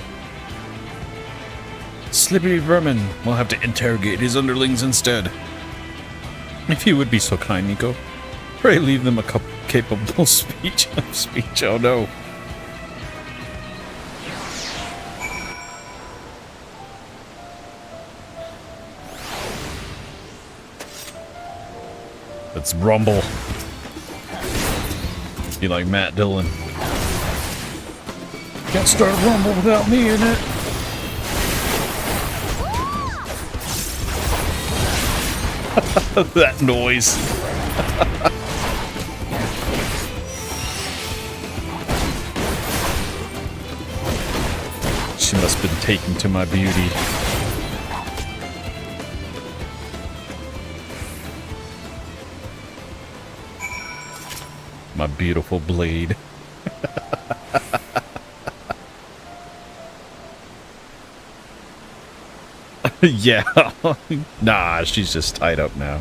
Slippery vermin. We'll have to interrogate his underlings instead. If you would be so kind, Nico. Pray leave them a capable speech. Oh no. Let's rumble. Be like Matt Dillon. Can't start a rumble without me in it. That noise. She must have been taken to my beauty. My beautiful blade. Yeah. Nah, she's just tied up now. I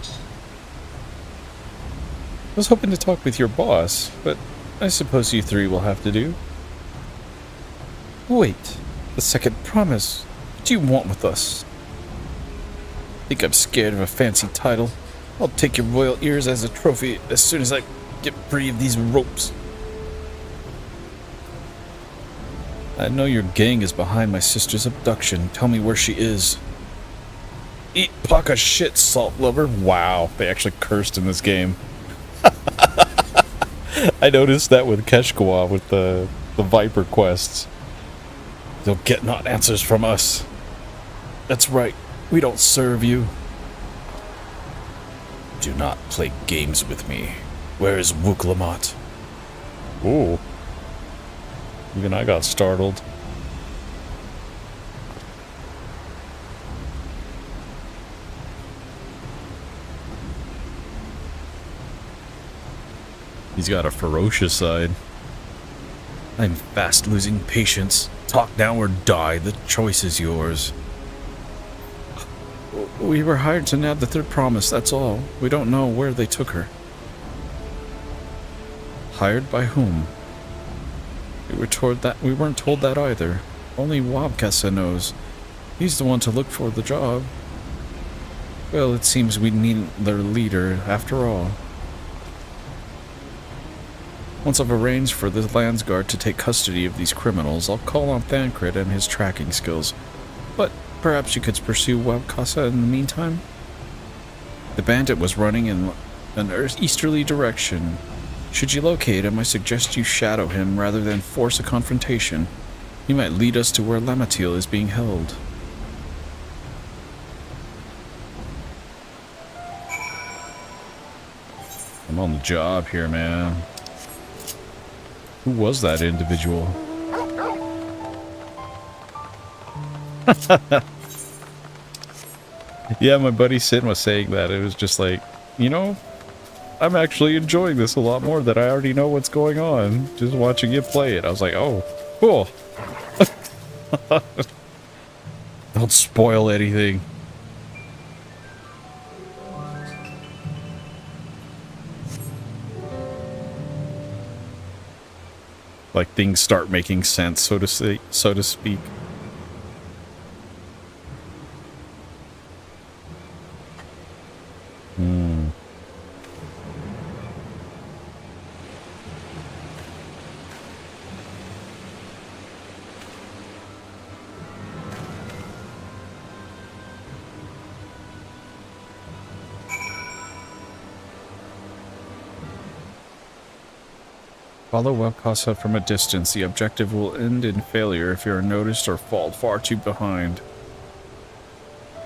was hoping to talk with your boss, but I suppose you three will have to do. Wait, the second promise. What do you want with us? Think I'm scared of a fancy title? I'll take your royal ears as a trophy as soon as I get free of these ropes. I know your gang is behind my sister's abduction. Tell me where she is. Eat Paka shit, salt lover. Wow, they actually cursed in this game. I noticed that with Keshkawa with the Viper quests. They'll get not answers from us. That's right, we don't serve you. Do not play games with me. Where is Wuklamot? Ooh. Even I got startled. He's got a ferocious side. I'm fast losing patience. Talk now or die. The choice is yours. We were hired to nab the third promise, that's all. We don't know where they took her. Hired by whom? We weren't told that either. Only Wabkasa knows. He's the one to look for the job. Well, it seems we need their leader, after all. Once I've arranged for the Landsguard to take custody of these criminals, I'll call on Thancred and his tracking skills. But perhaps you could pursue Wabkasa in the meantime? The bandit was running in an easterly direction. Should you locate him, I suggest you shadow him rather than force a confrontation. He might lead us to where Lamatil is being held. I'm on the job here, man. Who was that individual? Yeah, my buddy Sin was saying that. It was just like, you know, I'm actually enjoying this a lot more than I already know what's going on. Just watching you play it. I was like, oh, cool. Don't spoil anything. Like things start making sense, so to speak. Follow Wabkasa from a distance. The objective will end in failure if you are noticed or fall far too behind.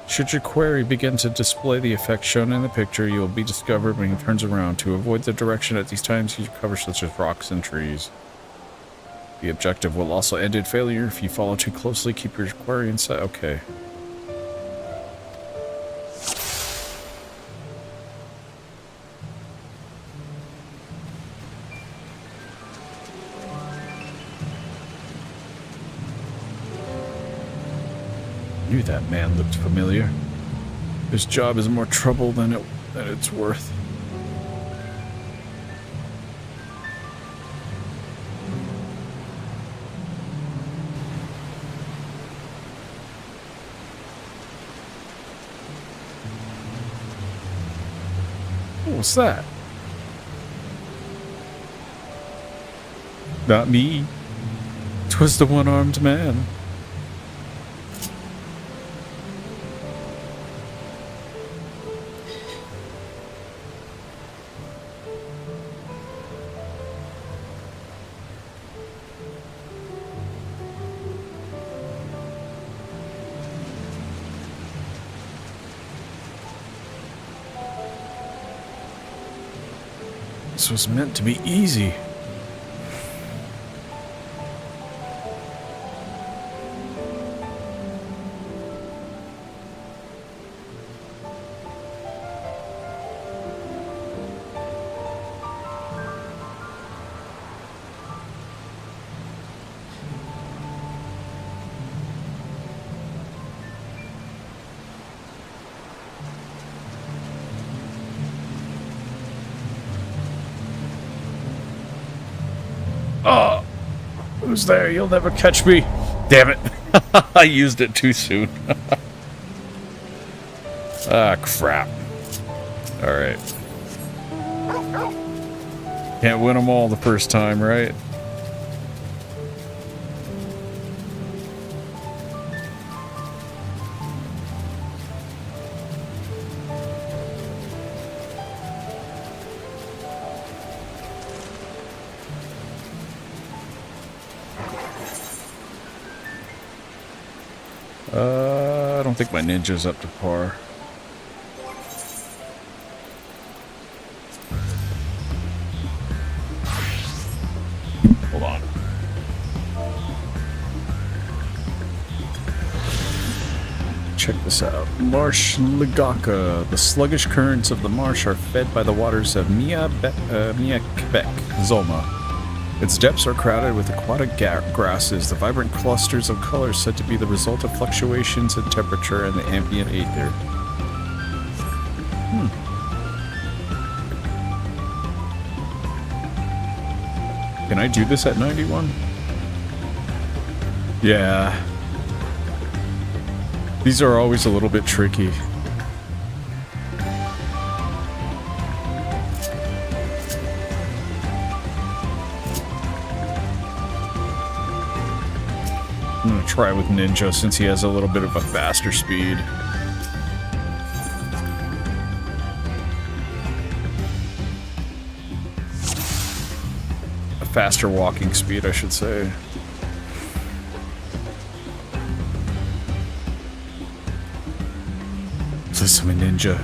Should your query begin to display the effect shown in the picture, you will be discovered when he turns around. To avoid the direction at these times, use cover such as rocks and trees. The objective will also end in failure if you follow too closely. Keep your query in sight. Okay. Knew that man looked familiar. This job is more trouble than it's worth. What's that? Not me. 'Twas the one-armed man. This was meant to be easy. Oh, who's there? You'll never catch me. Damn it. I used it too soon. Ah, crap. Alright. Can't win them all the first time, right? I don't think my ninja's up to par. Hold on. check this out. Marsh Ligaka. The sluggish currents of the marsh are fed by the waters of Quebec, Zoma. Its depths are crowded with aquatic grasses, the vibrant clusters of colors said to be the result of fluctuations in temperature and the ambient aether. Can I do this at 91? Yeah. These are always a little bit tricky. I'm gonna try with Ninja since he has a little bit of a faster speed. A faster walking speed, I should say. Listen, I'm a ninja.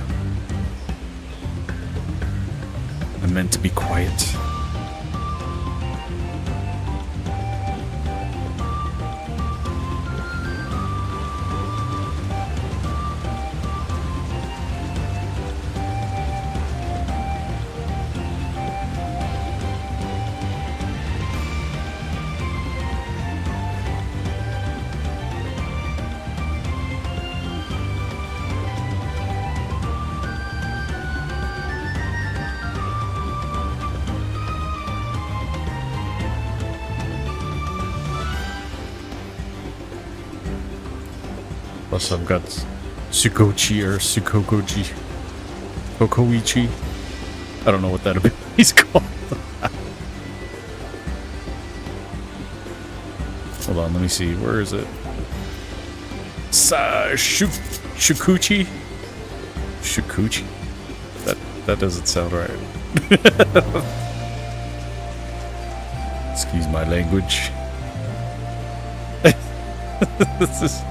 I'm meant to be quiet. Plus I've got Sukochi or Sukokoji. Kokoichi. I don't know what that ability's called. Hold on, let me see. Where is it? Shukuchi? Shukuchi? That doesn't sound right. Excuse my language. This is...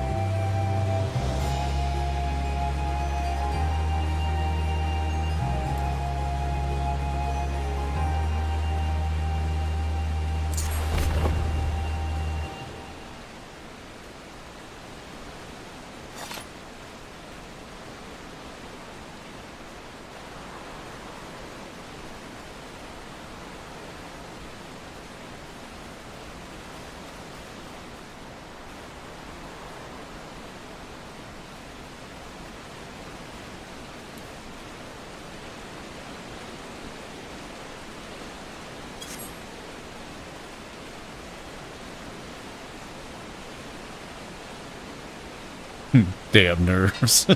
Damn nerves.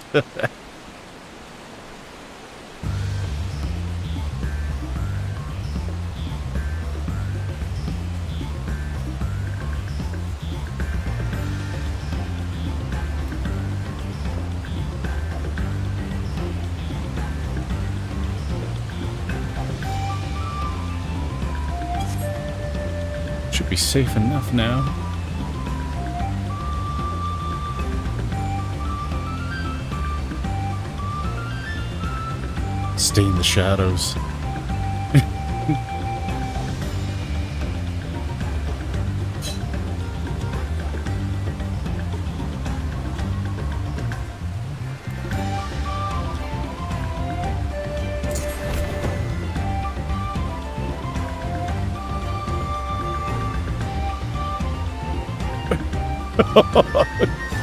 Should be safe enough now. Stay in the shadows.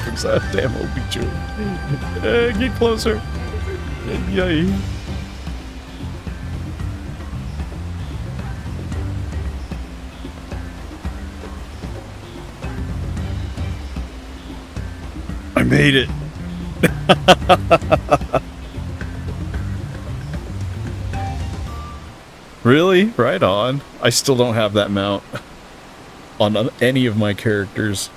What's that damn OB2? Get closer. Yay. I made it. Really? Right on. I still don't have that mount on any of my characters.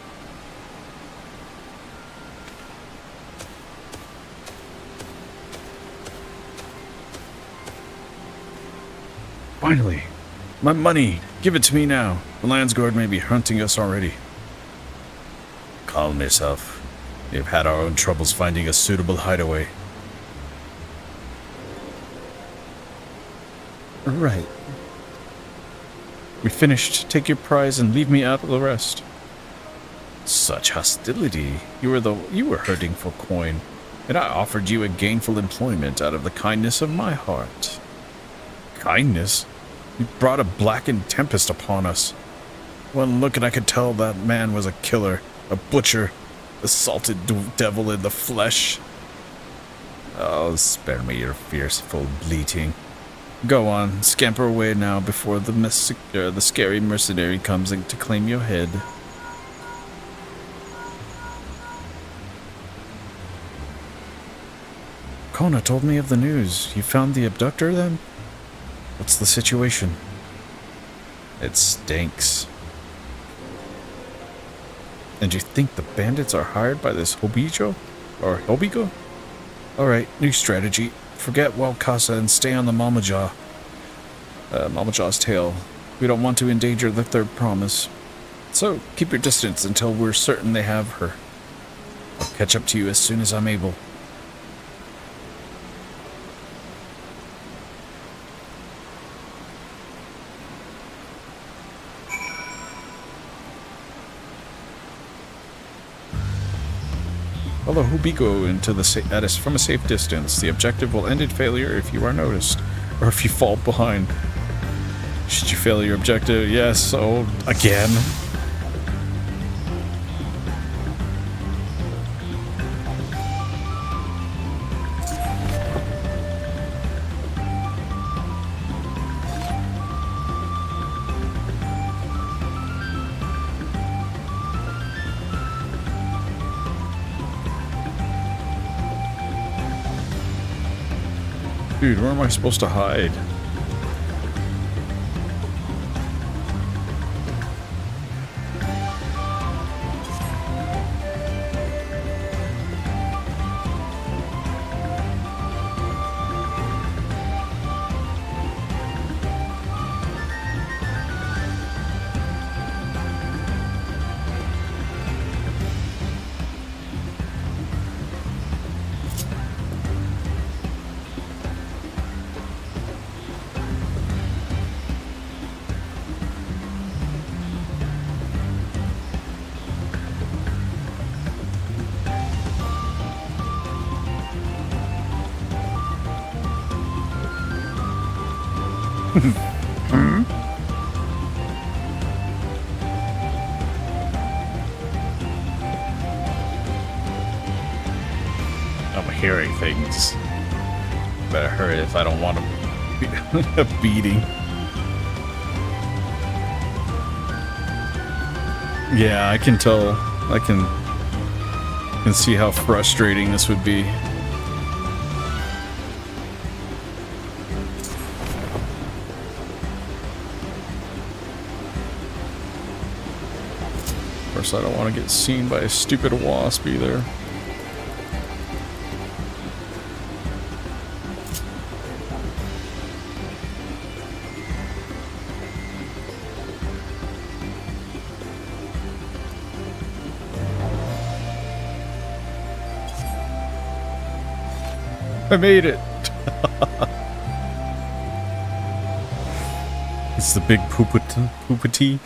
Finally. My money. Give it to me now. The Landsguard may be hunting us already. Calm yourself. We've had our own troubles finding a suitable hideaway. Right. We finished. Take your prize and leave me out of the rest. Such hostility. You were hurting for coin, and I offered you a gainful employment out of the kindness of my heart. Kindness? You brought a blackened tempest upon us. One look and I could tell that man was a killer, a butcher, a salted devil in the flesh. Oh, spare me your fearful bleating. Go on, scamper away now before the scary mercenary comes in to claim your head. Kona told me of the news. You found the abductor then? What's the situation? It stinks. And you think the bandits are hired by this Hobijo? Or Hobigo? Alright, new strategy. Forget Walkasa and stay on the Mamajaw. Mamajaw's tail. We don't want to endanger the third promise. So, keep your distance until we're certain they have her. I'll catch up to you as soon as I'm able. Follow Hubigo into the from a safe distance. The objective will end in failure if you are noticed, or if you fall behind. Should you fail your objective? Yes. Oh, again. Dude, where am I supposed to hide? I'm hearing things. Better hurry if I don't want a beating. Yeah, I can tell. I can see how frustrating this would be. Of course, I don't want to get seen by a stupid wasp either. I made it. It's the big poopity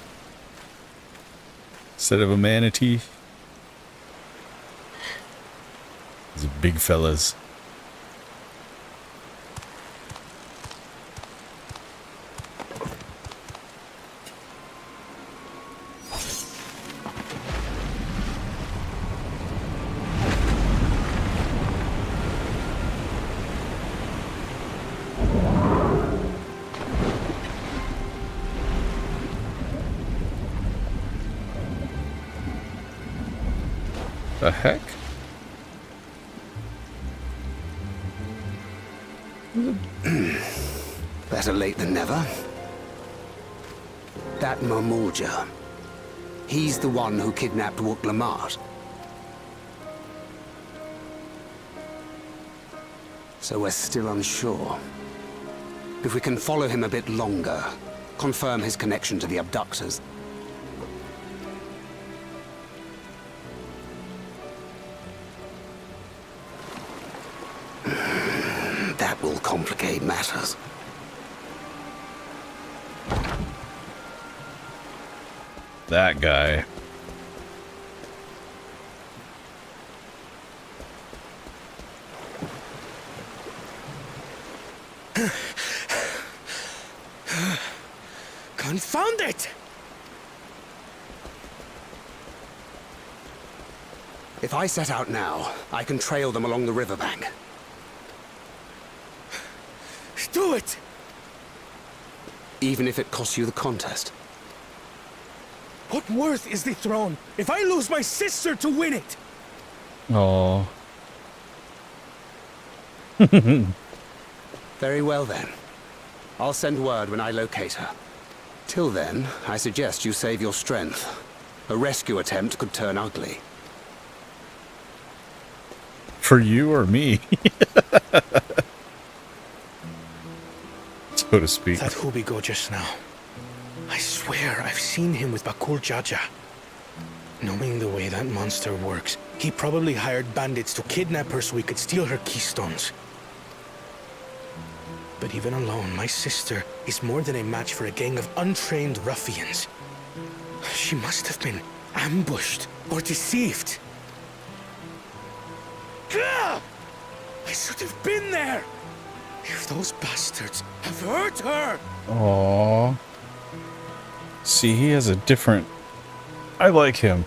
instead of a manatee. These are big fellas. The heck? Better late than never. That Mamulja. He's the one who kidnapped Wook Lamart. So we're still unsure. If we can follow him a bit longer, confirm his connection to the abductors. That will complicate matters. That guy. Confound it! If I set out now, I can trail them along the riverbank. Do it! Even if it costs you the contest. What worth is the throne if I lose my sister to win it? Oh. Very well then. I'll send word when I locate her. Till then, I suggest you save your strength. A rescue attempt could turn ugly. For you or me? So to speak. That Hubigo just now. I swear I've seen him with Bakul Jaja. Knowing the way that monster works, he probably hired bandits to kidnap her so he could steal her keystones. But even alone, my sister is more than a match for a gang of untrained ruffians. She must have been ambushed or deceived. Gah! I should have been there! If those bastards have hurt her! Aww. See, he has a different... I like him.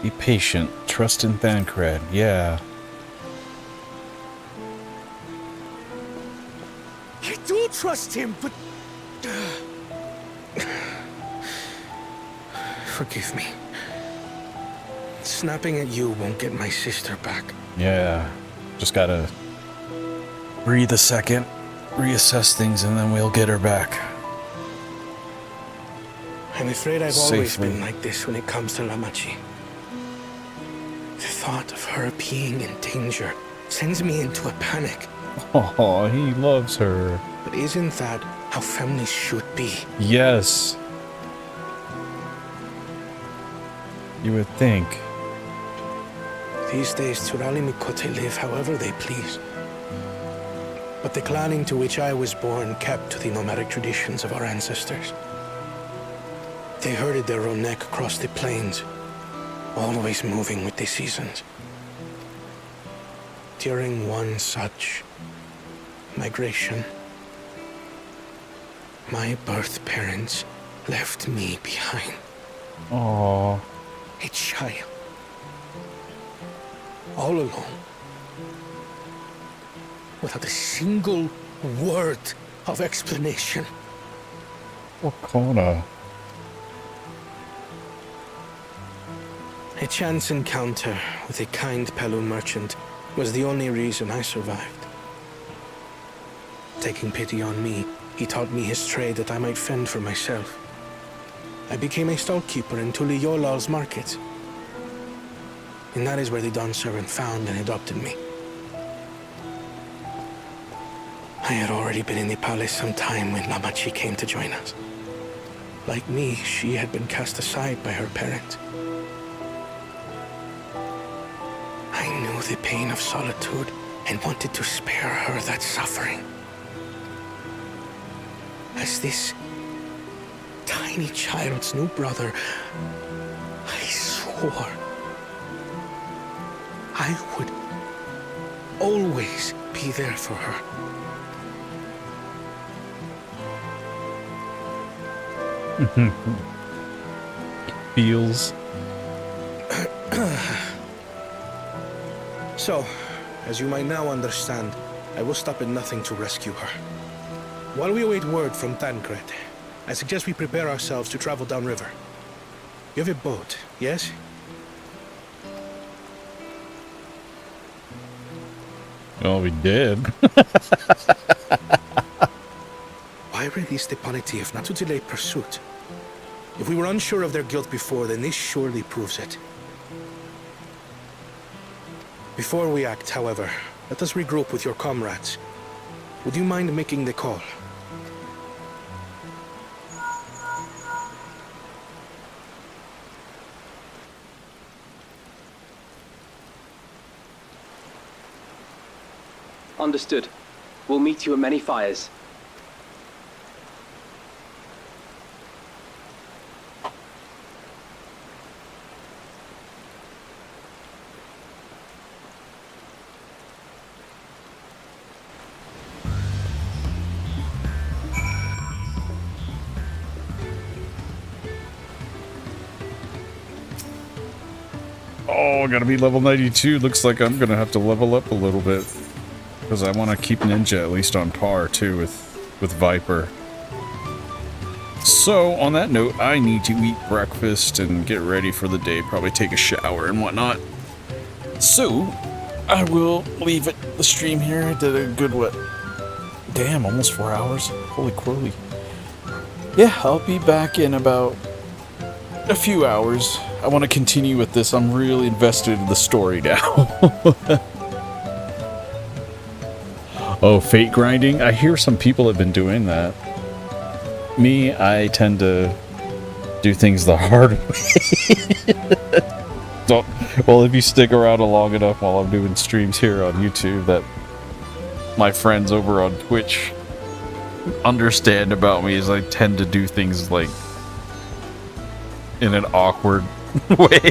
Be patient. Trust in Thancred. Yeah. I do trust him, but... Forgive me. Snapping at you won't get my sister back. Yeah. Just gotta breathe a second, reassess things, and then we'll get her back. I'm afraid I've always Safely. been like this when it comes to Lamachi. The thought of her being in danger sends me into a panic. Oh, he loves her. But isn't that how families should be? Yes. You would think. These days, Turali Mikote live however they please. But the clan into which I was born kept to the nomadic traditions of our ancestors. They herded their own neck across the plains, always moving with the seasons. During one such migration, my birth parents left me behind. Aww. A child. All alone. Without a single word of explanation. Wakona. A chance encounter with a kind Pelu merchant was the only reason I survived. Taking pity on me, he taught me his trade that I might fend for myself. I became a stallkeeper in Tuliyolal's market. And that is where the Dawn servant found and adopted me. I had already been in the palace some time when Lamachi came to join us. Like me, she had been cast aside by her parents. I knew the pain of solitude and wanted to spare her that suffering. As this tiny child's new brother, I swore I would always be there for her. Feels. So, as you might now understand, I will stop at nothing to rescue her. While we await word from Thancred, I suggest we prepare ourselves to travel downriver. You have a boat, yes? Well, we did. Why release the punity if not to delay pursuit? If we were unsure of their guilt before, then this surely proves it. Before we act, however, let us regroup with your comrades. Would you mind making the call? Understood. We'll meet you at many fires. Oh, gotta be level 92. Looks like I'm gonna have to level up a little bit. Because I want to keep Ninja at least on par, too, with Viper. So, on that note, I need to eat breakfast and get ready for the day. Probably take a shower and whatnot. So, I will leave the stream here. I did a good, what? Damn, almost 4 hours. Holy crowley. Yeah, I'll be back in about a few hours. I want to continue with this. I'm really invested in the story now. Oh, fate grinding? I hear some people have been doing that. Me, I tend to do things the hard way. So, well, if you stick around long enough while I'm doing streams here on YouTube, that my friends over on Twitch understand about me is I tend to do things like in an awkward way.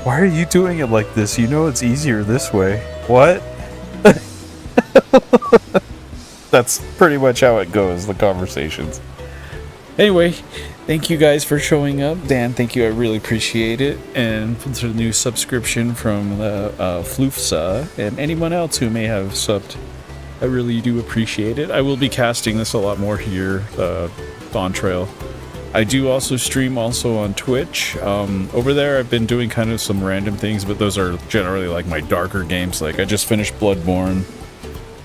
Why are you doing it like this? You know it's easier this way. What? That's pretty much how it goes, the conversations. Anyway, thank you guys for showing up. Dan, thank you, I really appreciate it. And for the new subscription from Floofsa, and anyone else who may have subbed, I really do appreciate it. I will be casting this a lot more here, Dawntrail. I do also stream also on Twitch. Over there I've been doing kind of some random things, but those are generally like my darker games. Like I just finished Bloodborne.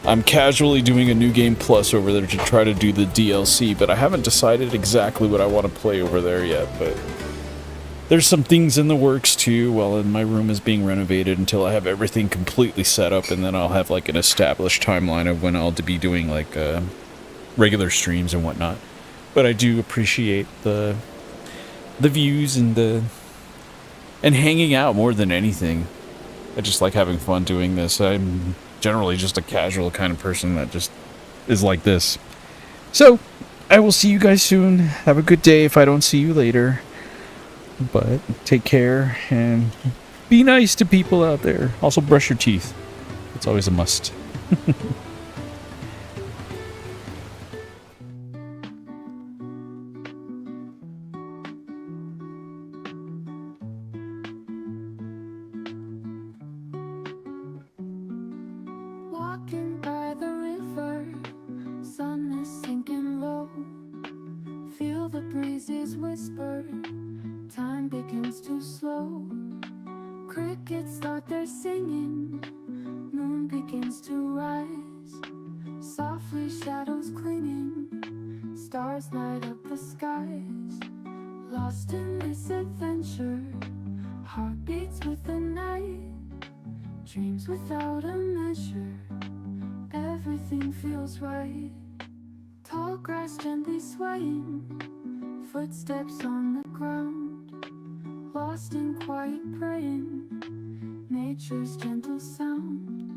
I'm casually doing a new game plus over there to try to do the DLC, but I haven't decided exactly what I want to play over there yet, but there's some things in the works too while my room is being renovated until I have everything completely set up, and then I'll have like an established timeline of when I'll be doing like regular streams and whatnot. But I do appreciate the views and hanging out more than anything. I just like having fun doing this. I'm generally just a casual kind of person that just is like this. So, I will see you guys soon. Have a good day if I don't see you later. But take care and be nice to people out there. Also brush your teeth. It's always a must. Walking by the river, sun is sinking low. Feel the breezes whisper, time begins to slow. Crickets start their singing, moon begins to rise. Softly shadows clinging, stars light up the skies. Lost in this adventure, heart beats with the night. Dreams without a measure, everything feels right. Tall grass gently swaying, footsteps on the ground. Lost in quiet praying, nature's gentle sound.